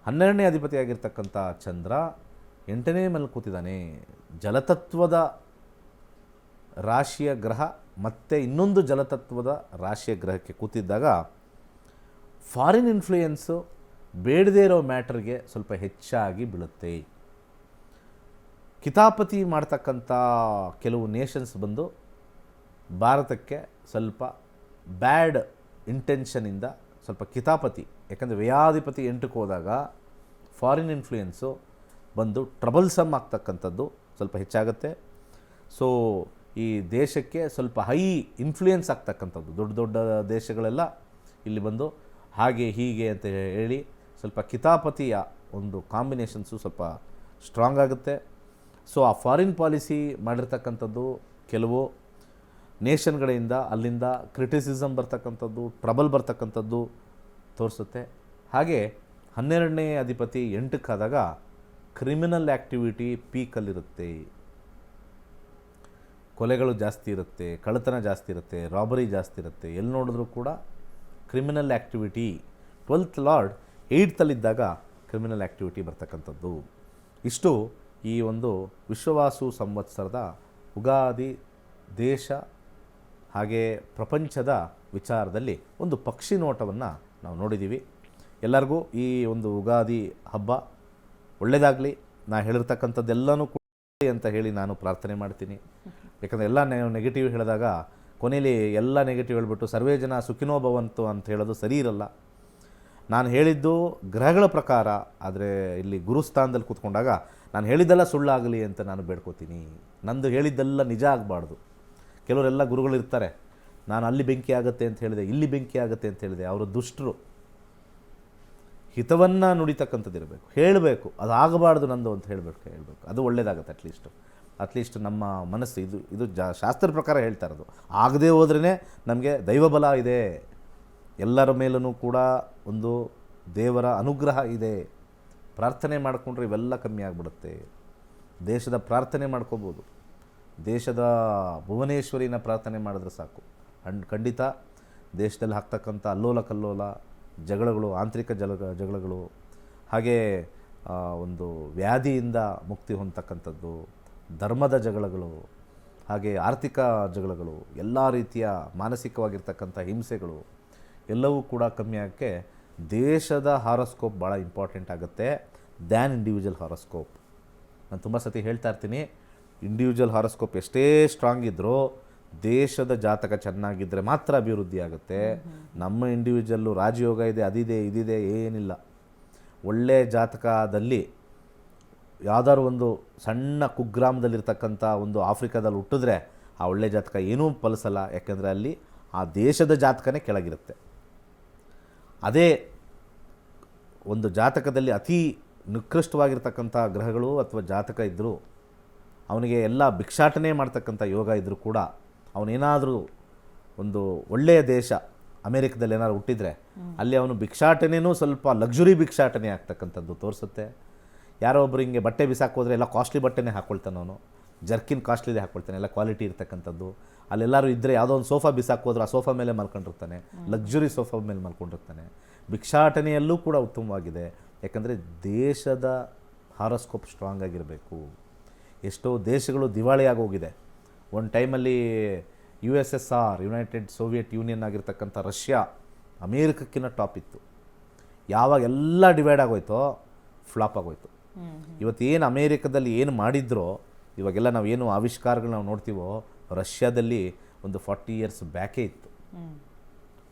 12ನೇ ಅಧಿಪತಿಯಾಗಿರ್ತಕ್ಕಂಥ ಚಂದ್ರ 8ನೇ ಮೇಲೆ ಕೂತಿದ್ದಾನೆ. ಜಲತತ್ವದ ರಾಶಿಯ ಗ್ರಹ ಮತ್ತು ಇನ್ನೊಂದು ಜಲತತ್ವದ ರಾಶಿಯ ಗ್ರಹಕ್ಕೆ ಕೂತಿದ್ದಾಗ ಫಾರಿನ್ ಇನ್ಫ್ಲೂಯೆನ್ಸು ಬೇಡದೇ ಇರೋ ಮ್ಯಾಟ್ರಿಗೆ ಸ್ವಲ್ಪ ಹೆಚ್ಚಾಗಿ ಬೀಳುತ್ತೆ. ಕಿತಾಪತಿ ಮಾಡ್ತಕ್ಕಂಥ ಕೆಲವು ನೇಷನ್ಸ್ ಬಂದು ಭಾರತಕ್ಕೆ ಸ್ವಲ್ಪ ಬ್ಯಾಡ್ ಇಂಟೆನ್ಷನಿಂದ ಸ್ವಲ್ಪ ಕಿತಾಪತಿ, ಯಾಕಂದರೆ ವ್ಯಯಾಧಿಪತಿ 8ಕ್ಕೆ ಹೋದಾಗ ಫಾರಿನ್ ಇನ್ಫ್ಲೂಯೆನ್ಸು ಬಂದು ಟ್ರಬಲ್ಸಮ್ ಆಗ್ತಕ್ಕಂಥದ್ದು ಸ್ವಲ್ಪ ಹೆಚ್ಚಾಗುತ್ತೆ. ಸೊ ಈ ದೇಶಕ್ಕೆ ಸ್ವಲ್ಪ ಹೈ ಇನ್ಫ್ಲೂಯೆನ್ಸ್ ಆಗ್ತಕ್ಕಂಥದ್ದು ದೊಡ್ಡ ದೊಡ್ಡ ದೇಶಗಳೆಲ್ಲ ಇಲ್ಲಿ ಬಂದು ಹಾಗೆ ಹೀಗೆ ಅಂತ ಹೇಳಿ ಸ್ವಲ್ಪ ಕಿತಾಪತಿಯ ಒಂದು ಕಾಂಬಿನೇಷನ್ಸು ಸ್ವಲ್ಪ ಸ್ಟ್ರಾಂಗ್ ಆಗುತ್ತೆ. ಸೊ ಆ ಫಾರಿನ್ ಪಾಲಿಸಿ ಮಾಡಿರ್ತಕ್ಕಂಥದ್ದು ಕೆಲವು ನೇಷನ್ಗಳಿಂದ ಅಲ್ಲಿಂದ ಕ್ರಿಟಿಸಿಸಮ್ ಬರ್ತಕ್ಕಂಥದ್ದು, ಟ್ರಬಲ್ ಬರ್ತಕ್ಕಂಥದ್ದು ತೋರಿಸುತ್ತೆ. ಹಾಗೆ 12ನೇ ಅಧಿಪತಿ 8ಕ್ಕಾದಾಗ ಕ್ರಿಮಿನಲ್ ಆ್ಯಕ್ಟಿವಿಟಿ ಪೀಕಲ್ಲಿರುತ್ತೆ. ಕೊಲೆಗಳು ಜಾಸ್ತಿ ಇರುತ್ತೆ, ಕಳ್ಳತನ ಜಾಸ್ತಿ ಇರುತ್ತೆ, ರಾಬರಿ ಜಾಸ್ತಿ ಇರುತ್ತೆ. ಎಲ್ಲಿ ನೋಡಿದ್ರೂ ಕೂಡ ಕ್ರಿಮಿನಲ್ ಆ್ಯಕ್ಟಿವಿಟಿ. 12th ಲಾರ್ಡ್ 8thಲ್ಲಿದ್ದಾಗ ಕ್ರಿಮಿನಲ್ ಆ್ಯಕ್ಟಿವಿಟಿ ಬರ್ತಕ್ಕಂಥದ್ದು. ಇಷ್ಟು ಈ ಒಂದು ವಿಶ್ವವಾಸು ಸಂವತ್ಸರದ ಉಗಾದಿ ದೇಶ ಹಾಗೆ ಪ್ರಪಂಚದ ವಿಚಾರದಲ್ಲಿ ಒಂದು ಪಕ್ಷಿ ನೋಟವನ್ನು ನಾವು ನೋಡಿದ್ದೀವಿ. ಎಲ್ಲರಿಗೂ ಈ ಒಂದು ಉಗಾದಿ ಹಬ್ಬ ಒಳ್ಳೆಯದಾಗಲಿ. ನಾನು ಹೇಳಿರ್ತಕ್ಕಂಥದ್ದೆಲ್ಲನೂ ಕೂಡ ಅಂತ ಹೇಳಿ ನಾನು ಪ್ರಾರ್ಥನೆ ಮಾಡ್ತೀನಿ. ಯಾಕಂದರೆ ಎಲ್ಲ ನೆಗೆಟಿವ್ ಹೇಳಿದಾಗ ಕೊನೆಯಲ್ಲಿ ಎಲ್ಲ ನೆಗೆಟಿವ್ ಹೇಳಿಬಿಟ್ಟು ಸರ್ವೇ ಜನ ಸುಖಿನೋ ಭವಂತು ಅಂತ ಹೇಳೋದು ಸರಿ ಇರಲ್ಲ. ನಾನು ಹೇಳಿದ್ದು ಗ್ರಹಗಳ ಪ್ರಕಾರ, ಆದರೆ ಇಲ್ಲಿ ಗುರುಸ್ಥಾನದಲ್ಲಿ ಕೂತ್ಕೊಂಡಾಗ ನಾನು ಹೇಳಿದ್ದೆಲ್ಲ ಸುಳ್ಳಾಗಲಿ ಅಂತ ನಾನು ಬೇಡ್ಕೋತೀನಿ. ನಂದು ಹೇಳಿದ್ದೆಲ್ಲ ನಿಜ ಆಗಬಾರ್ದು. ಕೆಲವರೆಲ್ಲ ಗುರುಗಳಿರ್ತಾರೆ, ನಾನು ಅಲ್ಲಿ ಬೆಂಕಿ ಆಗುತ್ತೆ ಅಂತ ಹೇಳಿದೆ, ಇಲ್ಲಿ ಬೆಂಕಿ ಆಗುತ್ತೆ ಅಂತ ಹೇಳಿದೆ. ಅವರು ದುಷ್ಟರು. ಹಿತವನ್ನು ನುಡಿತಕ್ಕಂಥದ್ದು ಇರಬೇಕು, ಹೇಳಬೇಕು, ಅದು ಆಗಬಾರ್ದು ನಂದು ಅಂತ ಹೇಳಬೇಕು. ಅದು ಒಳ್ಳೆಯದಾಗುತ್ತೆ. ಅಟ್ಲೀಸ್ಟ್ ನಮ್ಮ ಮನಸ್ಸು ಇದು ಶಾಸ್ತ್ರ ಪ್ರಕಾರ ಹೇಳ್ತಾ ಇರೋದು. ಆಗದೇ ಹೋದ್ರೇ ನಮಗೆ ದೈವಬಲ ಇದೆ, ಎಲ್ಲರ ಮೇಲೂ ಕೂಡ ಒಂದು ದೇವರ ಅನುಗ್ರಹ ಇದೆ. ಪ್ರಾರ್ಥನೆ ಮಾಡಿಕೊಂಡ್ರೆ ಇವೆಲ್ಲ ಕಮ್ಮಿ ಆಗಿಬಿಡುತ್ತೆ. ದೇಶದ ಪ್ರಾರ್ಥನೆ ಮಾಡ್ಕೋಬೋದು. ದೇಶದ ಭುವನೇಶ್ವರಿನ ಪ್ರಾರ್ಥನೆ ಮಾಡಿದ್ರೆ ಸಾಕು. ಖಂಡಿತ ದೇಶದಲ್ಲಿ ಆಗ್ತಕ್ಕಂಥ ಅಲ್ಲೋಲ ಕಲ್ಲೋಲ ಜಗಳಗಳು, ಆಂತರಿಕ ಜಗಳಗಳು, ಹಾಗೆ ಒಂದು ವ್ಯಾಧಿಯಿಂದ ಮುಕ್ತಿ ಹೊಂದತಕ್ಕಂಥದ್ದು, ಧರ್ಮದ ಜಗಳಗಳು, ಹಾಗೆ ಆರ್ಥಿಕ ಜಗಳಗಳು, ಎಲ್ಲ ರೀತಿಯ ಮಾನಸಿಕವಾಗಿರ್ತಕ್ಕಂಥ ಹಿಂಸೆಗಳು ಎಲ್ಲವೂ ಕೂಡ ಕಮ್ಮಿ ಆಗೋಕ್ಕೆ ದೇಶದ ಹಾರೋಸ್ಕೋಪ್ ಭಾಳ ಇಂಪಾರ್ಟೆಂಟ್ ಆಗುತ್ತೆ ದ್ಯಾನ್ ಇಂಡಿವಿಜುವಲ್ ಹಾರೋಸ್ಕೋಪ್. ನಾನು ತುಂಬ ಸತಿ ಹೇಳ್ತಾ ಇರ್ತೀನಿ, ಇಂಡಿವಿಜುವಲ್ ಹಾರೋಸ್ಕೋಪ್ ಎಷ್ಟೇ ಸ್ಟ್ರಾಂಗ್ ಇದ್ದರೂ ದೇಶದ ಜಾತಕ ಚೆನ್ನಾಗಿದ್ದರೆ ಮಾತ್ರ ಅಭಿವೃದ್ಧಿ ಆಗುತ್ತೆ. ನಮ್ಮ ಇಂಡಿವಿಜುವಲ್ಲು ರಾಜಯೋಗ ಇದೆ, ಅದಿದೆ ಇದಿದೆ ಏನಿಲ್ಲ. ಒಳ್ಳೆಯ ಜಾತಕದಲ್ಲಿ ಯಾವುದಾದ್ರು ಒಂದು ಸಣ್ಣ ಕುಗ್ರಾಮದಲ್ಲಿರ್ತಕ್ಕಂಥ ಒಂದು ಆಫ್ರಿಕಾದಲ್ಲಿ ಹುಟ್ಟಿದ್ರೆ ಆ ಒಳ್ಳೆಯ ಜಾತಕ ಏನೂ ಫಲಿಸಲ್ಲ. ಯಾಕೆಂದರೆ ಅಲ್ಲಿ ಆ ದೇಶದ ಜಾತಕನೇ ಕೆಳಗಿರುತ್ತೆ. ಅದೇ ಒಂದು ಜಾತಕದಲ್ಲಿ ಅತಿ ನಿಕೃಷ್ಟವಾಗಿರ್ತಕ್ಕಂಥ ಗ್ರಹಗಳು ಅಥವಾ ಜಾತಕ ಇದ್ದರೂ ಅವನಿಗೆ ಎಲ್ಲ ಭಿಕ್ಷಾಟನೆ ಮಾಡ್ತಕ್ಕಂಥ ಯೋಗ ಇದ್ದರೂ ಕೂಡ ಅವನೇನಾದರೂ ಒಂದು ಒಳ್ಳೆಯ ದೇಶ ಅಮೇರಿಕದಲ್ಲಿ ಏನಾದ್ರು ಹುಟ್ಟಿದರೆ ಅಲ್ಲಿ ಅವನು ಭಿಕ್ಷಾಟನೆಯೂ ಸ್ವಲ್ಪ ಲಕ್ಸುರಿ ಭಿಕ್ಷಾಟನೆ ಆಗ್ತಕ್ಕಂಥದ್ದು ತೋರಿಸುತ್ತೆ. ಯಾರೋ ಒಬ್ರು ಹಿಂಗೆ ಬಟ್ಟೆ ಬಿಸಾಕೋದ್ರೆ ಎಲ್ಲ ಕಾಸ್ಟ್ಲಿ ಬಟ್ಟೆನೇ ಹಾಕ್ಕೊಳ್ತಾನೆ, ಅವನು ಜರ್ಕಿನ್ ಕಾಸ್ಟ್ಲಿದೆ ಹಾಕ್ಕೊಳ್ತಾನೆ, ಎಲ್ಲ ಕ್ವಾಲಿಟಿ ಇರ್ತಕ್ಕಂಥದ್ದು. ಅಲ್ಲೆಲ್ಲರೂ ಇದ್ದರೆ ಯಾವುದೋ ಒಂದು ಸೋಫಾ ಬಿಸಾಕೋದ್ರೆ ಆ ಸೋಫಾ ಮೇಲೆ ಮಲ್ಕೊಂಡಿರ್ತಾನೆ, ಲಕ್ಸುರಿ ಸೋಫಾ ಮೇಲೆ ಮಲ್ಕೊಂಡಿರ್ತಾನೆ. ಭಿಕ್ಷಾಟನೆಯಲ್ಲೂ ಕೂಡ ಉತ್ತಮವಾಗಿದೆ. ಯಾಕಂದರೆ ದೇಶದ ಹಾರೋಸ್ಕೋಪ್ ಸ್ಟ್ರಾಂಗ್ ಆಗಿರಬೇಕು. ಎಷ್ಟೋ ದೇಶಗಳು ದಿವಾಳಿಯಾಗಿ ಹೋಗಿದೆ. ಒಂದು ಟೈಮಲ್ಲಿ USSR ಯುನೈಟೆಡ್ ಸೋವಿಯತ್ ಯೂನಿಯನ್ ಆಗಿರ್ತಕ್ಕಂಥ ರಷ್ಯಾ ಅಮೇರಿಕಕ್ಕಿಂತ ಟಾಪ್ ಇತ್ತು. ಯಾವಾಗ ಎಲ್ಲ ಡಿವೈಡ್ ಆಗೋಯ್ತೋ ಫ್ಲಾಪ್ ಆಗೋಯ್ತು. ಇವತ್ತೇನು ಅಮೇರಿಕದಲ್ಲಿ ಏನು ಮಾಡಿದ್ರೋ ಇವಾಗೆಲ್ಲ ನಾವು ಏನು ಆವಿಷ್ಕಾರಗಳು ನಾವು ನೋಡ್ತೀವೋ ರಷ್ಯಾದಲ್ಲಿ ಒಂದು 40 ಇಯರ್ಸ್ ಬ್ಯಾಕೇ ಇತ್ತು.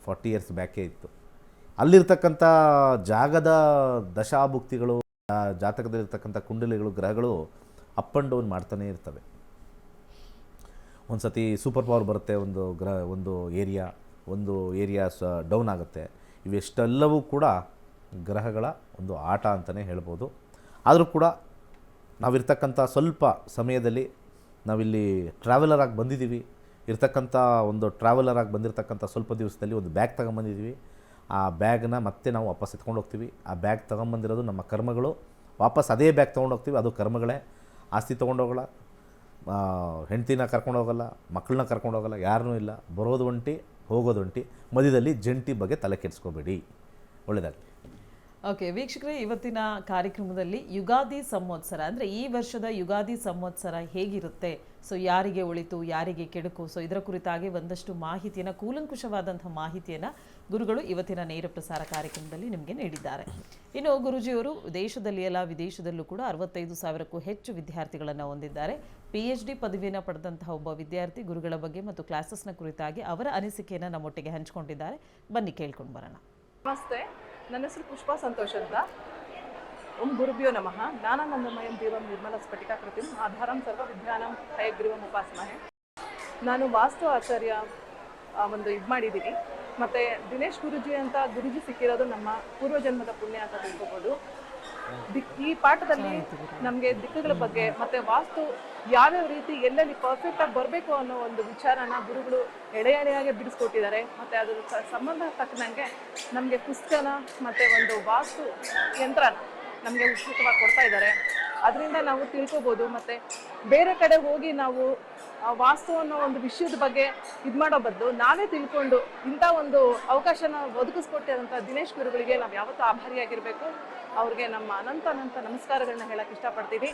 40 ಇಯರ್ಸ್ ಬ್ಯಾಕೇ ಇತ್ತು. ಅಲ್ಲಿರ್ತಕ್ಕಂಥ ಜಾಗದ ದಶಾಭುಕ್ತಿಗಳು, ಜಾತಕದಲ್ಲಿರ್ತಕ್ಕಂಥ ಕುಂಡಲಿಗಳು, ಗ್ರಹಗಳು ಅಪ್ ಆ್ಯಂಡ್ ಡೌನ್ ಮಾಡ್ತಾನೇ ಇರ್ತವೆ. ಒಂದು ಸತಿ ಸೂಪರ್ ಪವರ್ ಬರುತ್ತೆ, ಒಂದು ಏರಿಯಾ ಡೌನ್ ಆಗುತ್ತೆ. ಇವೆಷ್ಟೆಲ್ಲವೂ ಕೂಡ ಗ್ರಹಗಳ ಒಂದು ಆಟ ಅಂತಲೇ ಹೇಳ್ಬೋದು. ಆದರೂ ಕೂಡ ನಾವಿರ್ತಕ್ಕಂಥ ಸ್ವಲ್ಪ ಸಮಯದಲ್ಲಿ ನಾವಿಲ್ಲಿ ಟ್ರಾವೆಲರ್ ಆಗಿ ಬಂದಿದ್ದೀವಿ. ಇರ್ತಕ್ಕಂಥ ಒಂದು ಟ್ರಾವೆಲರ್ ಆಗಿ ಬಂದಿರತಕ್ಕಂಥ ಸ್ವಲ್ಪ ದಿವಸದಲ್ಲಿ ಒಂದು ಬ್ಯಾಗ್ ತಗೊಂಬಂದಿದ್ದೀವಿ. ಆ ಬ್ಯಾಗ್ನ ಮತ್ತೆ ನಾವು ವಾಪಸ್ ಎತ್ಕೊಂಡು ಹೋಗ್ತೀವಿ. ಆ ಬ್ಯಾಗ್ ತೊಗೊಂಬಂದಿರೋದು ನಮ್ಮ ಕರ್ಮಗಳು. ವಾಪಸ್ ಅದೇ ಬ್ಯಾಗ್ ತೊಗೊಂಡೋಗ್ತೀವಿ, ಅದು ಕರ್ಮಗಳೇ. ಆಸ್ತಿ ತೊಗೊಂಡೋಗಲ್ಲ, ಹೆಂಡ್ತಿನ ಕರ್ಕೊಂಡೋಗಲ್ಲ, ಮಕ್ಕಳನ್ನ ಕರ್ಕೊಂಡೋಗಲ್ಲ, ಯಾರನ್ನೂ ಇಲ್ಲ. ಬರೋದು ಒಂಟಿ, ಹೋಗೋದು ಒಂಟಿ. ಮಧ್ಯದಲ್ಲಿ ಜಂಟಿ ಬಗ್ಗೆ ತಲೆ ಕೆಡಿಸ್ಕೋಬೇಡಿ. ಒಳ್ಳೆಯದಾಗಲಿ. ಓಕೆ ವೀಕ್ಷಕರೇ, ಇವತ್ತಿನ ಕಾರ್ಯಕ್ರಮದಲ್ಲಿ ಯುಗಾದಿ ಸಂವತ್ಸರ ಅಂದರೆ ಈ ವರ್ಷದ ಯುಗಾದಿ ಸಂವತ್ಸರ ಹೇಗಿರುತ್ತೆ, ಸೊ ಯಾರಿಗೆ ಒಳಿತು ಯಾರಿಗೆ ಕೆಡುಕು, ಸೊ ಇದರ ಕುರಿತಾಗಿ ಒಂದಷ್ಟು ಮಾಹಿತಿಯನ್ನು, ಕೂಲಂಕುಷವಾದಂಥ ಮಾಹಿತಿಯನ್ನು ಗುರುಗಳು ಇವತ್ತಿನ ನೇರ ಪ್ರಸಾರ ಕಾರ್ಯಕ್ರಮದಲ್ಲಿ ನಿಮಗೆ ನೀಡಿದ್ದಾರೆ. ಇನ್ನು ಗುರುಜಿಯವರು ದೇಶದಲ್ಲಿ ಅಲ್ಲ ವಿದೇಶದಲ್ಲೂ ಕೂಡ 65,000ಕ್ಕೂ ಹೆಚ್ಚು ವಿದ್ಯಾರ್ಥಿಗಳನ್ನು ಹೊಂದಿದ್ದಾರೆ. PhD ಪದವಿಯನ್ನು ಪಡೆದಂತಹ ಒಬ್ಬ ವಿದ್ಯಾರ್ಥಿ ಗುರುಗಳ ಬಗ್ಗೆ ಮತ್ತು ಕ್ಲಾಸಸ್ನ ಕುರಿತಾಗಿ ಅವರ ಅನಿಸಿಕೆಯನ್ನು ನಮ್ಮೊಟ್ಟಿಗೆ ಹಂಚಿಕೊಂಡಿದ್ದಾರೆ. ಬನ್ನಿ ಕೇಳ್ಕೊಂಡು ಬರೋಣ. ನಮಸ್ತೆ, ನನ್ನ ಹೆಸರು ಪುಷ್ಪಾ ಸಂತೋಷ್ ಅಂತ. ಓಂ ಗುರುಭ್ಯೋ ನಮಃ. ಜ್ಞಾನಾನಂದಮಯಂ ದೇವಂ ನಿರ್ಮಲ ಸ್ಫಟಿಕಾಕೃತಿಂ ಆಧಾರಂ ಸರ್ವ ವಿದ್ಯಾನಾಂ ಹಯಗ್ರೀವಂ ಉಪಾಸ್ಮಹೆ. ನಾನು ವಾಸ್ತು ಆಚಾರ್ಯ ಒಂದು ಇದು ಮಾಡಿದ್ದೀನಿ. ಮತ್ತು ದಿನೇಶ್ ಗುರುಜಿ ಅಂತ ಗುರುಜಿ ಸಿಕ್ಕಿರೋದು ನಮ್ಮ ಪೂರ್ವಜನ್ಮದ ಪುಣ್ಯ ಅಂತ ತಿಳ್ಕೊಬೋದು. ಈ ಪಾಠದಲ್ಲಿ ನಮಗೆ ದಿಕ್ಕುಗಳ ಬಗ್ಗೆ ಮತ್ತು ವಾಸ್ತು ಯಾವ್ಯಾವ ರೀತಿ ಎಲ್ಲೆಲ್ಲಿ ಪರ್ಫೆಕ್ಟಾಗಿ ಬರಬೇಕು ಅನ್ನೋ ಒಂದು ವಿಚಾರನ ಗುರುಗಳು ಎಳೆಯಾಗಿ ಬಿಡಿಸ್ಕೊಟ್ಟಿದ್ದಾರೆ. ಮತ್ತು ಅದ್ರ ಸಂಬಂಧ ತಕ್ಕನಂಗೆ ನಮಗೆ ಪುಸ್ತಕನ ಮತ್ತು ಒಂದು ವಾಸ್ತು ಯಂತ್ರನ ನಮಗೆ ಉಚಿತವಾಗಿ ಕೊಡ್ತಾ ಇದ್ದಾರೆ. ಅದರಿಂದ ನಾವು ತಿಳ್ಕೊಬೋದು. ಮತ್ತು ಬೇರೆ ಕಡೆ ಹೋಗಿ ನಾವು ವಾಸ್ತು ಅನ್ನೋ ಒಂದು ವಿಷಯದ ಬಗ್ಗೆ ಇದು ಮಾಡೋ ಬದಲು ನಾವೇ ತಿಳ್ಕೊಂಡು ಇಂಥ ಒಂದು ಅವಕಾಶನ ಒದಗಿಸ್ಕೊಟ್ಟಿರೋಂಥ ದಿನೇಶ್ ಗುರುಗಳಿಗೆ ನಾವು ಯಾವತ್ತೂ ಆಭಾರಿಯಾಗಿರಬೇಕು. ಅವ್ರಿಗೆ ನಮ್ಮ ಅನಂತ ನಮಸ್ಕಾರಗಳನ್ನ ಹೇಳಕ್ಕೆ ಇಷ್ಟಪಡ್ತೀವಿ.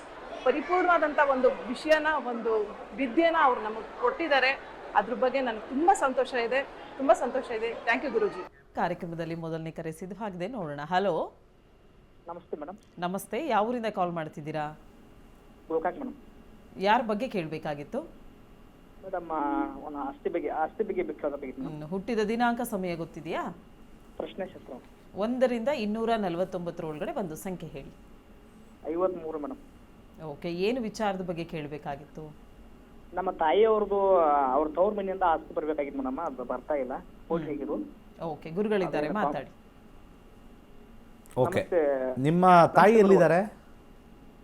ಪರಿಪೂರ್ಣವಾದಂಥ ಒಂದು ವಿಷಯನ, ಒಂದು ವಿದ್ಯೆನ ಅವ್ರು ನಮಗೆ ಕೊಟ್ಟಿದ್ದಾರೆ. ಅದ್ರ ಬಗ್ಗೆ ನನಗೆ ತುಂಬ ಸಂತೋಷ ಇದೆ. ಥ್ಯಾಂಕ್ ಯು ಗುರುಜಿ. ಕಾರ್ಯಕ್ರಮದಲ್ಲಿ ಮೊದಲನೇ ಕರೆ ಸಿದ್ಧವಾಗಿದೆ, ನೋಡೋಣ. ಹಲೋ, ನಮಸ್ತೆ ಮೇಡಮ್. ನಮಸ್ತೆ. ಯಾವ ಊರಿಂದ ಕಾಲ್ ಮಾಡ್ತಿದ್ದೀರಾ? ಗೋಕಾಕ್ ಮೇಡಮ್. ಯಾರ ಬಗ್ಗೆ ಕೇಳಬೇಕಾಗಿತ್ತು ಮೇಡಮ್? ಒಂದು ಆಸ್ತಿ ಬಗ್ಗೆ ಬೇಕಾಗಿತ್ತು. ಹುಟ್ಟಿದ ದಿನಾಂಕ, ಸಮಯ ಗೊತ್ತಿದೆಯಾ? ಪ್ರಶ್ನೆ ಶಾಸ್ತ್ರ 1ರಿಂದ 249 ಒಳಗಡೆ ಒಂದು ಸಂಖ್ಯೆ ಹೇಳಿ. 53 ಮೇಡಮ್. ಓಕೆ, ಏನು ವಿಚಾರದ ಬಗ್ಗೆ ಕೇಳಬೇಕಾಗಿತ್ತು? ನಮ್ಮ ತಾಯಿಯವ್ರದ್ದು ಅವ್ರ ತವ್ರ ಮನೆಯಿಂದ ಆಸ್ತಿ ಬರ್ಬೇಕಾಗಿತ್ತು ಮೇಡಮ್. ಅದು ಬರ್ತಾ ಇಲ್ಲ. ಹೋಗಿರು. ಓಕೆ, ಗುರುಗಳಿದ್ದಾರೆ, ಮಾತಾಡಿ. ಓಕೆ, ನಿಮ್ಮ ತಾಯಿ ಎಲ್ಲಿದ್ದಾರೆ?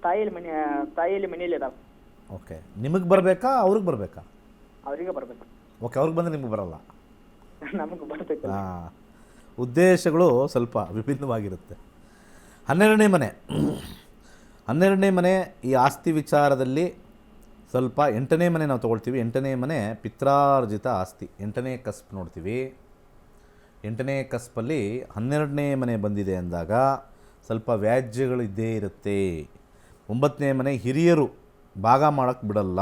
ತಾಯಿಯಲ್ಲಿ ಮನೆಯಲ್ಲಿ ಇದಾವೆ. ಓಕೆ, ನಿಮಗೆ ಬರಬೇಕಾ ಅವ್ರಿಗೆ ಬರಬೇಕಾ? ಅವರಿಗೆ ಬರ್ಬೇಕು. ಓಕೆ, ಅವ್ರಿಗೆ ಬಂದರೆ ನಿಮಗೆ ಬರಲ್ಲ. ನಮಗೆ ಬರ್ತೈತೆ. ಹಾಂ, ಉದ್ದೇಶಗಳು ಸ್ವಲ್ಪ ವಿಭಿನ್ನವಾಗಿರುತ್ತೆ. 12ನೇ ಮನೆ ಈ ಆಸ್ತಿ ವಿಚಾರದಲ್ಲಿ ಸ್ವಲ್ಪ 8ನೇ ಮನೆ ನಾವು ತೊಗೊಳ್ತೀವಿ. 8ನೇ ಮನೆ ಪಿತ್ರಾರ್ಜಿತ ಆಸ್ತಿ, 8ನೇ ಕಸ್ಪ್ ನೋಡ್ತೀವಿ. 8ನೇ ಕಸ್ಪಲ್ಲಿ 12ನೇ ಮನೆ ಬಂದಿದೆ ಅಂದಾಗ ಸ್ವಲ್ಪ ವ್ಯಾಜ್ಯಗಳು ಇದ್ದೇ ಇರುತ್ತೆ. 9ನೇ ಮನೆ ಹಿರಿಯರು ಭಾಗ ಮಾಡೋಕ್ಕೆ ಬಿಡಲ್ಲ.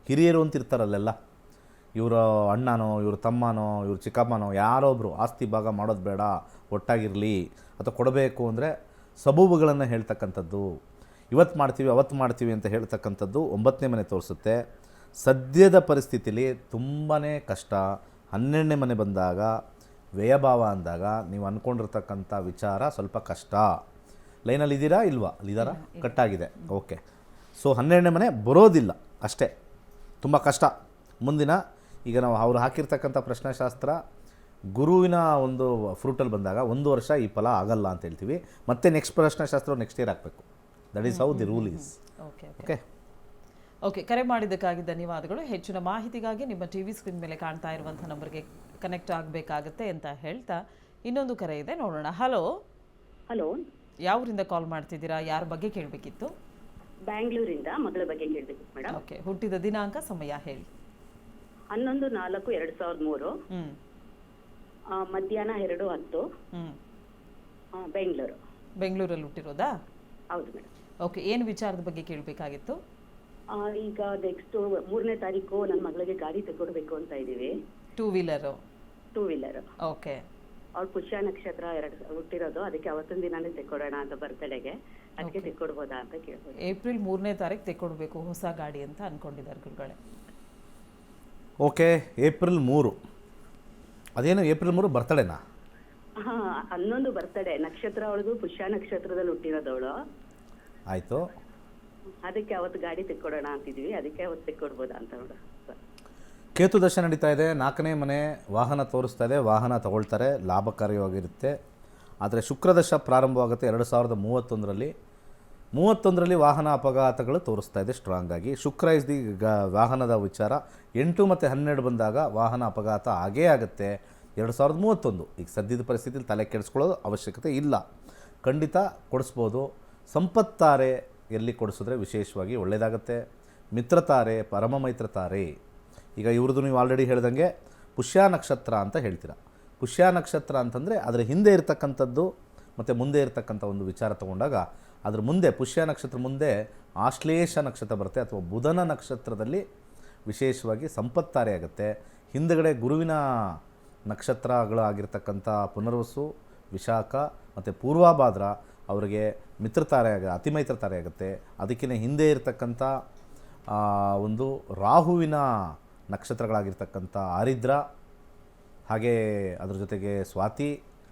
ಹಿರಿಯರು ಅಂತಿರ್ತಾರಲ್ಲೆಲ್ಲ, ಇವರ ಅಣ್ಣನೋ ಇವ್ರ ತಮ್ಮನೋ ಇವ್ರ ಚಿಕ್ಕಮ್ಮನೋ ಯಾರೊಬ್ಬರು ಆಸ್ತಿ ಭಾಗ ಮಾಡೋದು ಬೇಡ, ಒಟ್ಟಾಗಿರಲಿ ಅಥವಾ ಕೊಡಬೇಕು ಅಂದರೆ ಸಬೂಬುಗಳನ್ನು ಹೇಳ್ತಕ್ಕಂಥದ್ದು, ಇವತ್ತು ಮಾಡ್ತೀವಿ ಅವತ್ತು ಮಾಡ್ತೀವಿ ಅಂತ ಹೇಳ್ತಕ್ಕಂಥದ್ದು 9ನೇ ಮನೆ ತೋರಿಸುತ್ತೆ. ಸದ್ಯದ ಪರಿಸ್ಥಿತಿಲಿ ತುಂಬಾ ಕಷ್ಟ. 12ನೇ ಮನೆ ಬಂದಾಗ ವ್ಯಯಭಾವ ಅಂದಾಗ ನೀವು ಅಂದ್ಕೊಂಡಿರ್ತಕ್ಕಂಥ ವಿಚಾರ ಸ್ವಲ್ಪ ಕಷ್ಟ. ಲೈನಲ್ಲಿ ಇದ್ದೀರಾ ಇಲ್ವಾ? ಅಲ್ಲಿದ್ದಾರಾ? ಕಟ್ಟಾಗಿದೆ. ಓಕೆ. ಸೊ 12ನೇ ಮನೆ ಬರೋದಿಲ್ಲ ಅಷ್ಟೇ, ತುಂಬ ಕಷ್ಟ. ಮುಂದಿನ ಈಗ ನಾವು ಅವ್ರು ಹಾಕಿರ್ತಕ್ಕಂಥ ಪ್ರಶ್ನೆಶಾಸ್ತ್ರ ಗುರುವಿನ ಒಂದು ಫ್ರೂಟಲ್ಲಿ ಬಂದಾಗ 1 ವರ್ಷ ಈ ಫಲ ಆಗಲ್ಲ ಅಂತ ಹೇಳ್ತೀವಿ. ಮತ್ತೆ ನೆಕ್ಸ್ಟ್ ಪ್ರಶ್ನೆಶಾಸ್ತ್ರ ನೆಕ್ಸ್ಟ್ ಇಯರ್ ಹಾಕಬೇಕು. That is how the rule is. Okay. Okay, ಕರೆ ಮಾಡಿದ್ದಕ್ಕಾಗಿ ಧನ್ಯವಾದಗಳು. ಹೆಚ್ಚಿನ ಮಾಹಿತಿಗಾಗಿ ನಿಮ್ಮ ಟಿ ವಿ ಸ್ಕ್ರೀನ್ ಮೇಲೆ ಕಾಣ್ತಾ ಇರುವಂಥ ನಂಬರ್ಗೆ ಕನೆಕ್ಟ್ ಆಗಬೇಕಾಗತ್ತೆ ಅಂತ ಹೇಳ್ತಾ ಇನ್ನೊಂದು ಕರೆ ಇದೆ, ನೋಡೋಣ. ಹಲೋ. ಹಲೋ, ಯಾವರಿಂದ ಕಾಲ್ ಮಾಡ್ತಿದ್ದೀರಾ? ಯಾರ ಬಗ್ಗೆ ಕೇಳಬೇಕಿತ್ತು? ಬ್ಯಾಂಗ್ಳೂರಿಂದ ಮಗಳ ಬಗ್ಗೆ ಕೇಳಬೇಕಿತ್ತು ಮೇಡಮ್. ಓಕೆ, ಹುಟ್ಟಿದ ದಿನಾಂಕ, ಸಮಯ ಹೇಳಿ. 11/4/2003, ಮಧ್ಯಾಹ್ನ 2:10, ಬೆಂಗಳೂರು. ಬೆಂಗಳೂರಲ್ಲಿ ಹುಟ್ಟಿರೋದಾ? ಹೌದು ಮೇಡಮ್. ಓಕೆ, ಏನು ವಿಚಾರದ ಬಗ್ಗೆ ಕೇಳಬೇಕಾಗಿತ್ತು? ಈಗ ನೆಕ್ಸ್ಟ್ 3ನೇ ತಾರೀಕು ನನ್ನ ಮಗಳಿಗೆ ಗಾಡಿ ತಗೊಡ್ಬೇಕು ಅಂತ ಇದ್ದೀವಿ. 2 ವೀಲರು? 2 ವೀಲರ್. ಓಕೆ. ಅವ್ಳು ಪುಷ್ಯ ನಕ್ಷತ್ರ ಹುಟ್ಟಿರೋದು, ಅದಕ್ಕೆ ಅವತ್ತಿನ ದಿನಾನೇ ತೆಕ್ಕೊಡೋಣ ಅಂತ ಬರ್ತಡೆಗೆ, ಅದಕ್ಕೆ ತೆಕ್ಕೊಡ್ಬೋದಾ ಅಂತ ಕೇಳ್ಬೋದು. ಏಪ್ರಿಲ್ 3ನೇ ತಾರೀಕು ತೆಕ್ಕೊಡ್ಬೇಕು ಹೊಸ ಗಾಡಿ ಅಂತ ಅಂದ್ಕೊಂಡಿದ್ದಾರೆ ಗುರುಗಳೇ. Okay, April 3. ಅದೇನು ಏಪ್ರಿಲ್ 3 ಬರ್ತಡೇನಾ? ಹಾ, 11 ಬರ್ತಡೆ. ನಕ್ಷತ್ರ ಅವಳದು ಪುಷ್ಯ ನಕ್ಷತ್ರದಲ್ಲಿ ಹುಟ್ಟಿರೋದವಳು. ಆಯಿತು. ಅದಕ್ಕೆ ಅವತ್ತು ಗಾಡಿ ತೆಕ್ಕೊಡೋಣ ಅಂತಿದ್ವಿ, ಅದಕ್ಕೆ ಅವತ್ತು ತೆಕ್ಕೊಡ್ಬೋದಾ ಅಂತ ನೋಡ. ಕೇತು ದಶ ನಡೀತಾ ಇದೆ. 4ನೇ ಮನೆ ವಾಹನ ತೋರಿಸ್ತಾ ಇದೆ. ವಾಹನ ತಗೊಳ್ತಾರೆ, ಲಾಭಕಾರಿಯಾಗಿರುತ್ತೆ. ಆದರೆ ಶುಕ್ರದಶ ಪ್ರಾರಂಭವಾಗುತ್ತೆ 2031ರಲ್ಲಿ. 31ರಲ್ಲಿ ವಾಹನ ಅಪಘಾತಗಳು ತೋರಿಸ್ತಾ ಇದೆ ಸ್ಟ್ರಾಂಗ್ ಆಗಿ. ಶುಕ್ರ ಇಸ್ ದಿ ವಾಹನದ ವಿಚಾರ. 8 ಮತ್ತು 12 ಬಂದಾಗ ವಾಹನ ಅಪಘಾತ ಆಗೇ ಆಗುತ್ತೆ 2031. ಈಗ ಸದ್ಯದ ಪರಿಸ್ಥಿತಿಯಲ್ಲಿ ತಲೆ ಕೆಡಿಸ್ಕೊಳ್ಳೋದು ಅವಶ್ಯಕತೆ ಇಲ್ಲ, ಖಂಡಿತ ಕೊಡಿಸ್ಬೋದು. ಸಂಪತ್ತಾರೆ ಎಲ್ಲಿ ಕೊಡಿಸಿದ್ರೆ ವಿಶೇಷವಾಗಿ ಒಳ್ಳೆಯದಾಗತ್ತೆ. ಮಿತ್ರತಾರೆ, ಪರಮ ಮೈತ್ರತಾರೆ. ಈಗ ಇವ್ರದ್ದು ನೀವು ಆಲ್ರೆಡಿ ಹೇಳ್ದಂಗೆ ಪುಷ್ಯ ನಕ್ಷತ್ರ ಅಂತ ಹೇಳ್ತೀರಾ. ಪುಷ್ಯ ನಕ್ಷತ್ರ ಅಂತಂದರೆ ಅದರ ಹಿಂದೆ ಇರತಕ್ಕಂಥದ್ದು ಮತ್ತು ಮುಂದೆ ಇರತಕ್ಕಂಥ ಒಂದು ವಿಚಾರ ತೊಗೊಂಡಾಗ ಅದ್ರ ಮುಂದೆ ಪುಷ್ಯ ನಕ್ಷತ್ರ ಮುಂದೆ ಆಶ್ಲೇಷ ನಕ್ಷತ್ರ ಬರುತ್ತೆ, ಅಥವಾ ಬುಧನ ನಕ್ಷತ್ರದಲ್ಲಿ ವಿಶೇಷವಾಗಿ ಸಂಪತ್ತಾರೆ ಆಗುತ್ತೆ. ಹಿಂದುಗಡೆ ಗುರುವಿನ ನಕ್ಷತ್ರಗಳಾಗಿರ್ತಕ್ಕಂಥ ಪುನರ್ವಸು, ವಿಶಾಖ ಮತ್ತು ಪೂರ್ವಭಾದ್ರ ಅವರಿಗೆ ಮಿತ್ರತಾರೆ ಅತಿಮೈತ್ರ ತಾರೆ ಆಗುತ್ತೆ. ಅದಕ್ಕಿಂತ ಹಿಂದೆ ಇರತಕ್ಕಂಥ ಒಂದು ರಾಹುವಿನ ನಕ್ಷತ್ರಗಳಾಗಿರ್ತಕ್ಕಂಥ ಆರಿದ್ರ, ಹಾಗೆ ಅದ್ರ ಜೊತೆಗೆ ಸ್ವಾತಿ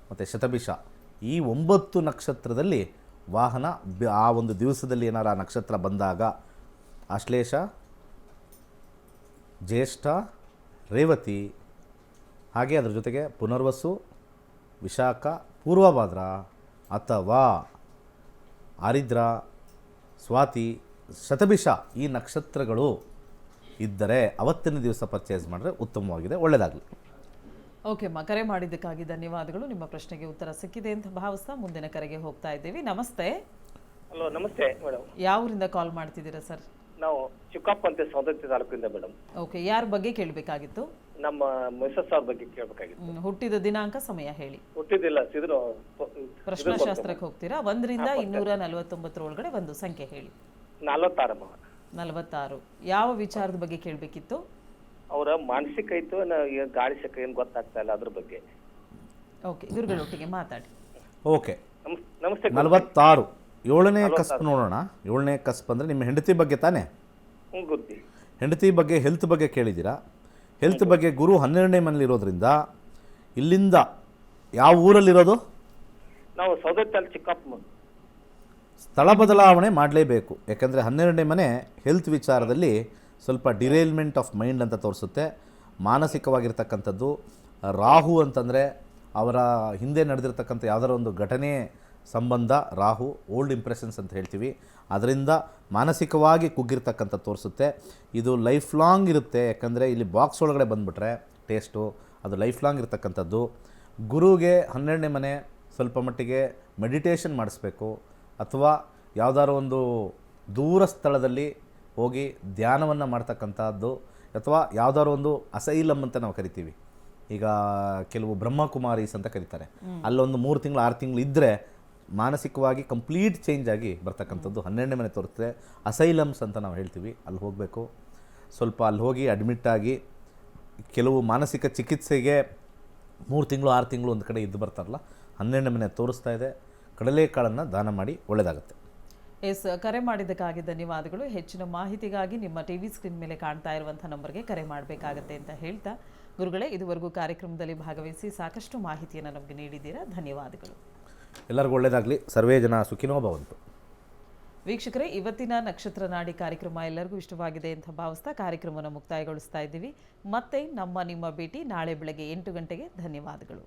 ಮತ್ತು ಶತಭಿಷ, ಈ 9 ನಕ್ಷತ್ರದಲ್ಲಿ ವಾಹನ ಆ ಒಂದು ದಿವಸದಲ್ಲಿ ಏನಾರ ಆ ನಕ್ಷತ್ರ ಬಂದಾಗ ಆಶ್ಲೇಷ, ಜ್ಯೇಷ್ಠ, ರೇವತಿ, ಹಾಗೆ ಅದ್ರ ಜೊತೆಗೆ ಪುನರ್ವಸು, ವಿಶಾಖ, ಪೂರ್ವಭಾದ್ರ ಅಥವಾ ಆರಿದ್ರ, ಸ್ವಾತಿ, ಶತಭಿಷ ಈ ನಕ್ಷತ್ರಗಳು ಇದ್ದರೆ ಅವತ್ತಿನ ದಿವಸ ಪರ್ಚೇಸ್ ಮಾಡಿದ್ರೆ ಉತ್ತಮವಾಗಿದೆ. ಒಳ್ಳೆಯದಾಗಲಿ. ಓಕೆ ಅಮ್ಮ, ಕರೆ ಮಾಡಿದ್ದಕ್ಕಾಗಿ ಧನ್ಯವಾದಗಳು. ನಿಮ್ಮ ಪ್ರಶ್ನೆಗೆ ಉತ್ತರ ಸಿಕ್ಕಿದೆ ಅಂತ ಭಾವಿಸ್ತಾ ಮುಂದಿನ ಕರೆಗೆ ಹೋಗ್ತಾ ಇದ್ದೀವಿ. ನಮಸ್ತೆ. ಹಲೋ, ನಮಸ್ತೆ ಮೇಡಮ್. ಯಾವೂರಿಂದ ಕಾಲ್ ಮಾಡ್ತಿದ್ದೀರಾ ಸರ್? ನಾವು ಚಿಕ್ಕಪ್ಪ ಅಂತ ಸೌದತ್ತಿ ತಾಲೂಕಿಂದ ಮೇಡಮ್. ಓಕೆ, ಯಾರ ಬಗ್ಗೆ ಕೇಳಬೇಕಾಗಿತ್ತು? ನಮ್ಮ ಮಿಸಸ್ ಅವ್ರ ಬಗ್ಗೆ ಕೇಳಬೇಕಾಗಿತ್ತು. ಹುಟ್ಟಿದ ದಿನಾಂಕ, ಸಮಯ ಹೇಳಿ. ಹುಟ್ಟಿದಿಲ್ಲ, ಸಿದ್ರು ಪ್ರಶ್ನಾಶಾಸ್ತ್ರಕ್ಕೆ ಹೋಗ್ತೀರಾ? 1ರಿಂದ 249 ಒಳಗಡೆ ಒಂದು ಸಂಖ್ಯೆ ಹೇಳಿ. 46. 46. ಯಾವ ವಿಚಾರದ ಬಗ್ಗೆ ಕೇಳಬೇಕಿತ್ತು? ಅವರ ಮಾನಸಿಕ ಇತ್ತು, ಗಾಳಿ ಶಕ ಏನು ಗೊತ್ತಾಗ್ತಾ ಇಲ್ಲ ಅದ್ರ ಬಗ್ಗೆ. ಓಕೆ, ಗುರುಗಳೊಟ್ಟಿಗೆ ಮಾತಾಡಿ. ಓಕೆ, ನಮಸ್ತೆ. 46 7ನೇ ಕಸ್ಪ್ ನೋಡೋಣ. 7ನೇ ಕಸ್ಪ್ ಅಂದರೆ ನಿಮ್ಮ ಹೆಂಡತಿ ಬಗ್ಗೆ ತಾನೇ? ಗುದ್ದಿ ಹೆಂಡತಿ ಬಗ್ಗೆ, ಹೆಲ್ತ್ ಬಗ್ಗೆ ಕೇಳಿದ್ದೀರಾ. ಹೆಲ್ತ್ ಬಗ್ಗೆ ಗುರು 12ನೇ ಮನೇಲಿರೋದ್ರಿಂದ ಇಲ್ಲಿಂದ ಯಾವ ಊರಲ್ಲಿರೋದು? ನಾವು ಸೌದತ್ತಿ ಚಿಕ್ಕಪ್ಪ. ಸ್ಥಳ ಬದಲಾವಣೆ ಮಾಡಲೇಬೇಕು, ಯಾಕೆಂದರೆ 12ನೇ ಮನೆ ಹೆಲ್ತ್ ವಿಚಾರದಲ್ಲಿ ಸ್ವಲ್ಪ ಡಿರೇಲ್ಮೆಂಟ್ ಆಫ್ ಮೈಂಡ್ ಅಂತ ತೋರಿಸುತ್ತೆ. ಮಾನಸಿಕವಾಗಿರ್ತಕ್ಕಂಥದ್ದು. ರಾಹು ಅಂತಂದರೆ ಅವರ ಹಿಂದೆ ನಡೆದಿರ್ತಕ್ಕಂಥ ಯಾವುದಾರ ಒಂದು ಘಟನೆ ಸಂಬಂಧ ರಾಹು, ಓಲ್ಡ್ ಇಂಪ್ರೆಷನ್ಸ್ ಅಂತ ಹೇಳ್ತೀವಿ, ಅದರಿಂದ ಮಾನಸಿಕವಾಗಿ ಕುಗ್ಗಿರ್ತಕ್ಕಂಥ ತೋರಿಸುತ್ತೆ. ಇದು ಲೈಫ್ ಲಾಂಗ್ ಇರುತ್ತೆ, ಯಾಕಂದರೆ ಇಲ್ಲಿ ಬಾಕ್ಸ್ ಒಳಗಡೆ ಬಂದುಬಿಟ್ರೆ ಟೇಸ್ಟು ಅದು ಲೈಫ್ ಲಾಂಗ್ ಇರ್ತಕ್ಕಂಥದ್ದು. ಗುರುಗೆ 12ನೇ ಮನೆ ಸ್ವಲ್ಪ ಮಟ್ಟಿಗೆ ಮೆಡಿಟೇಷನ್ ಮಾಡಿಸ್ಬೇಕು, ಅಥವಾ ಯಾವುದಾದ್ರು ಒಂದು ದೂರ ಸ್ಥಳದಲ್ಲಿ ಹೋಗಿ ಧ್ಯಾನವನ್ನು ಮಾಡ್ತಕ್ಕಂಥದ್ದು, ಅಥವಾ ಯಾವುದಾದ್ರು ಒಂದು ಅಸೈಲಮ್ ಅಂತ ನಾವು ಕರಿತೀವಿ. ಈಗ ಕೆಲವು ಬ್ರಹ್ಮಕುಮಾರೀಸ್ ಅಂತ ಕರೀತಾರೆ, ಅಲ್ಲೊಂದು 3 ತಿಂಗಳು 6 ತಿಂಗಳು ಇದ್ದರೆ ಮಾನಸಿಕವಾಗಿ ಕಂಪ್ಲೀಟ್ ಚೇಂಜ್ ಆಗಿ ಬರ್ತಕ್ಕಂಥದ್ದು 12ನೇ ಮನೆ ತೋರಿಸುತ್ತೆ. ಅಸೈಲಮ್ಸ್ ಅಂತ ನಾವು ಹೇಳ್ತೀವಿ, ಅಲ್ಲಿ ಹೋಗಬೇಕು. ಸ್ವಲ್ಪ ಅಲ್ಲಿ ಹೋಗಿ ಅಡ್ಮಿಟ್ ಆಗಿ ಕೆಲವು ಮಾನಸಿಕ ಚಿಕಿತ್ಸೆಗೆ 3 ತಿಂಗಳು 6 ತಿಂಗಳು ಒಂದು ಕಡೆ ಇದ್ದು ಬರ್ತಾರಲ್ಲ, 12ನೇ ಮನೆ ತೋರಿಸ್ತಾ ಇದೆ. ಕಡಲೆಕಾಳನ್ನು ದಾನ ಮಾಡಿ ಒಳ್ಳೆಯದಾಗುತ್ತೆ. ಎಸ್, ಕರೆ ಮಾಡಿದ್ದಕ್ಕಾಗಿ ಧನ್ಯವಾದಗಳು. ಹೆಚ್ಚಿನ ಮಾಹಿತಿಗಾಗಿ ನಿಮ್ಮ ಟಿವಿ ಸ್ಕ್ರೀನ್ ಮೇಲೆ ಕಾಣ್ತಾ ಇರುವಂಥ ನಂಬರ್ಗೆ ಕರೆ ಮಾಡಬೇಕಾಗತ್ತೆ ಅಂತ ಹೇಳ್ತಾ, ಗುರುಗಳೇ ಇದುವರೆಗೂ ಕಾರ್ಯಕ್ರಮದಲ್ಲಿ ಭಾಗವಹಿಸಿ ಸಾಕಷ್ಟು ಮಾಹಿತಿಯನ್ನು ನಮಗೆ ನೀಡಿದ್ದೀರಾ, ಧನ್ಯವಾದಗಳು. ಎಲ್ಲರಿಗೂ ಒಳ್ಳೆಯದಾಗಲಿ. ಸರ್ವೇ ಜನ ಸುಖಿನೋ ಭವಂತು. ವೀಕ್ಷಕರೇ, ಇವತ್ತಿನ ನಕ್ಷತ್ರ ನಾಡಿ ಕಾರ್ಯಕ್ರಮ ಎಲ್ಲರಿಗೂ ಇಷ್ಟವಾಗಿದೆ ಅಂತ ಭಾವಿಸ್ತಾ ಕಾರ್ಯಕ್ರಮವನ್ನು ಮುಕ್ತಾಯಗೊಳಿಸ್ತಾ ಇದ್ದೀವಿ. ಮತ್ತೆ ನಿಮ್ಮ ಭೇಟಿ ನಾಳೆ ಬೆಳಗ್ಗೆ 8 ಗಂಟೆಗೆ. ಧನ್ಯವಾದಗಳು.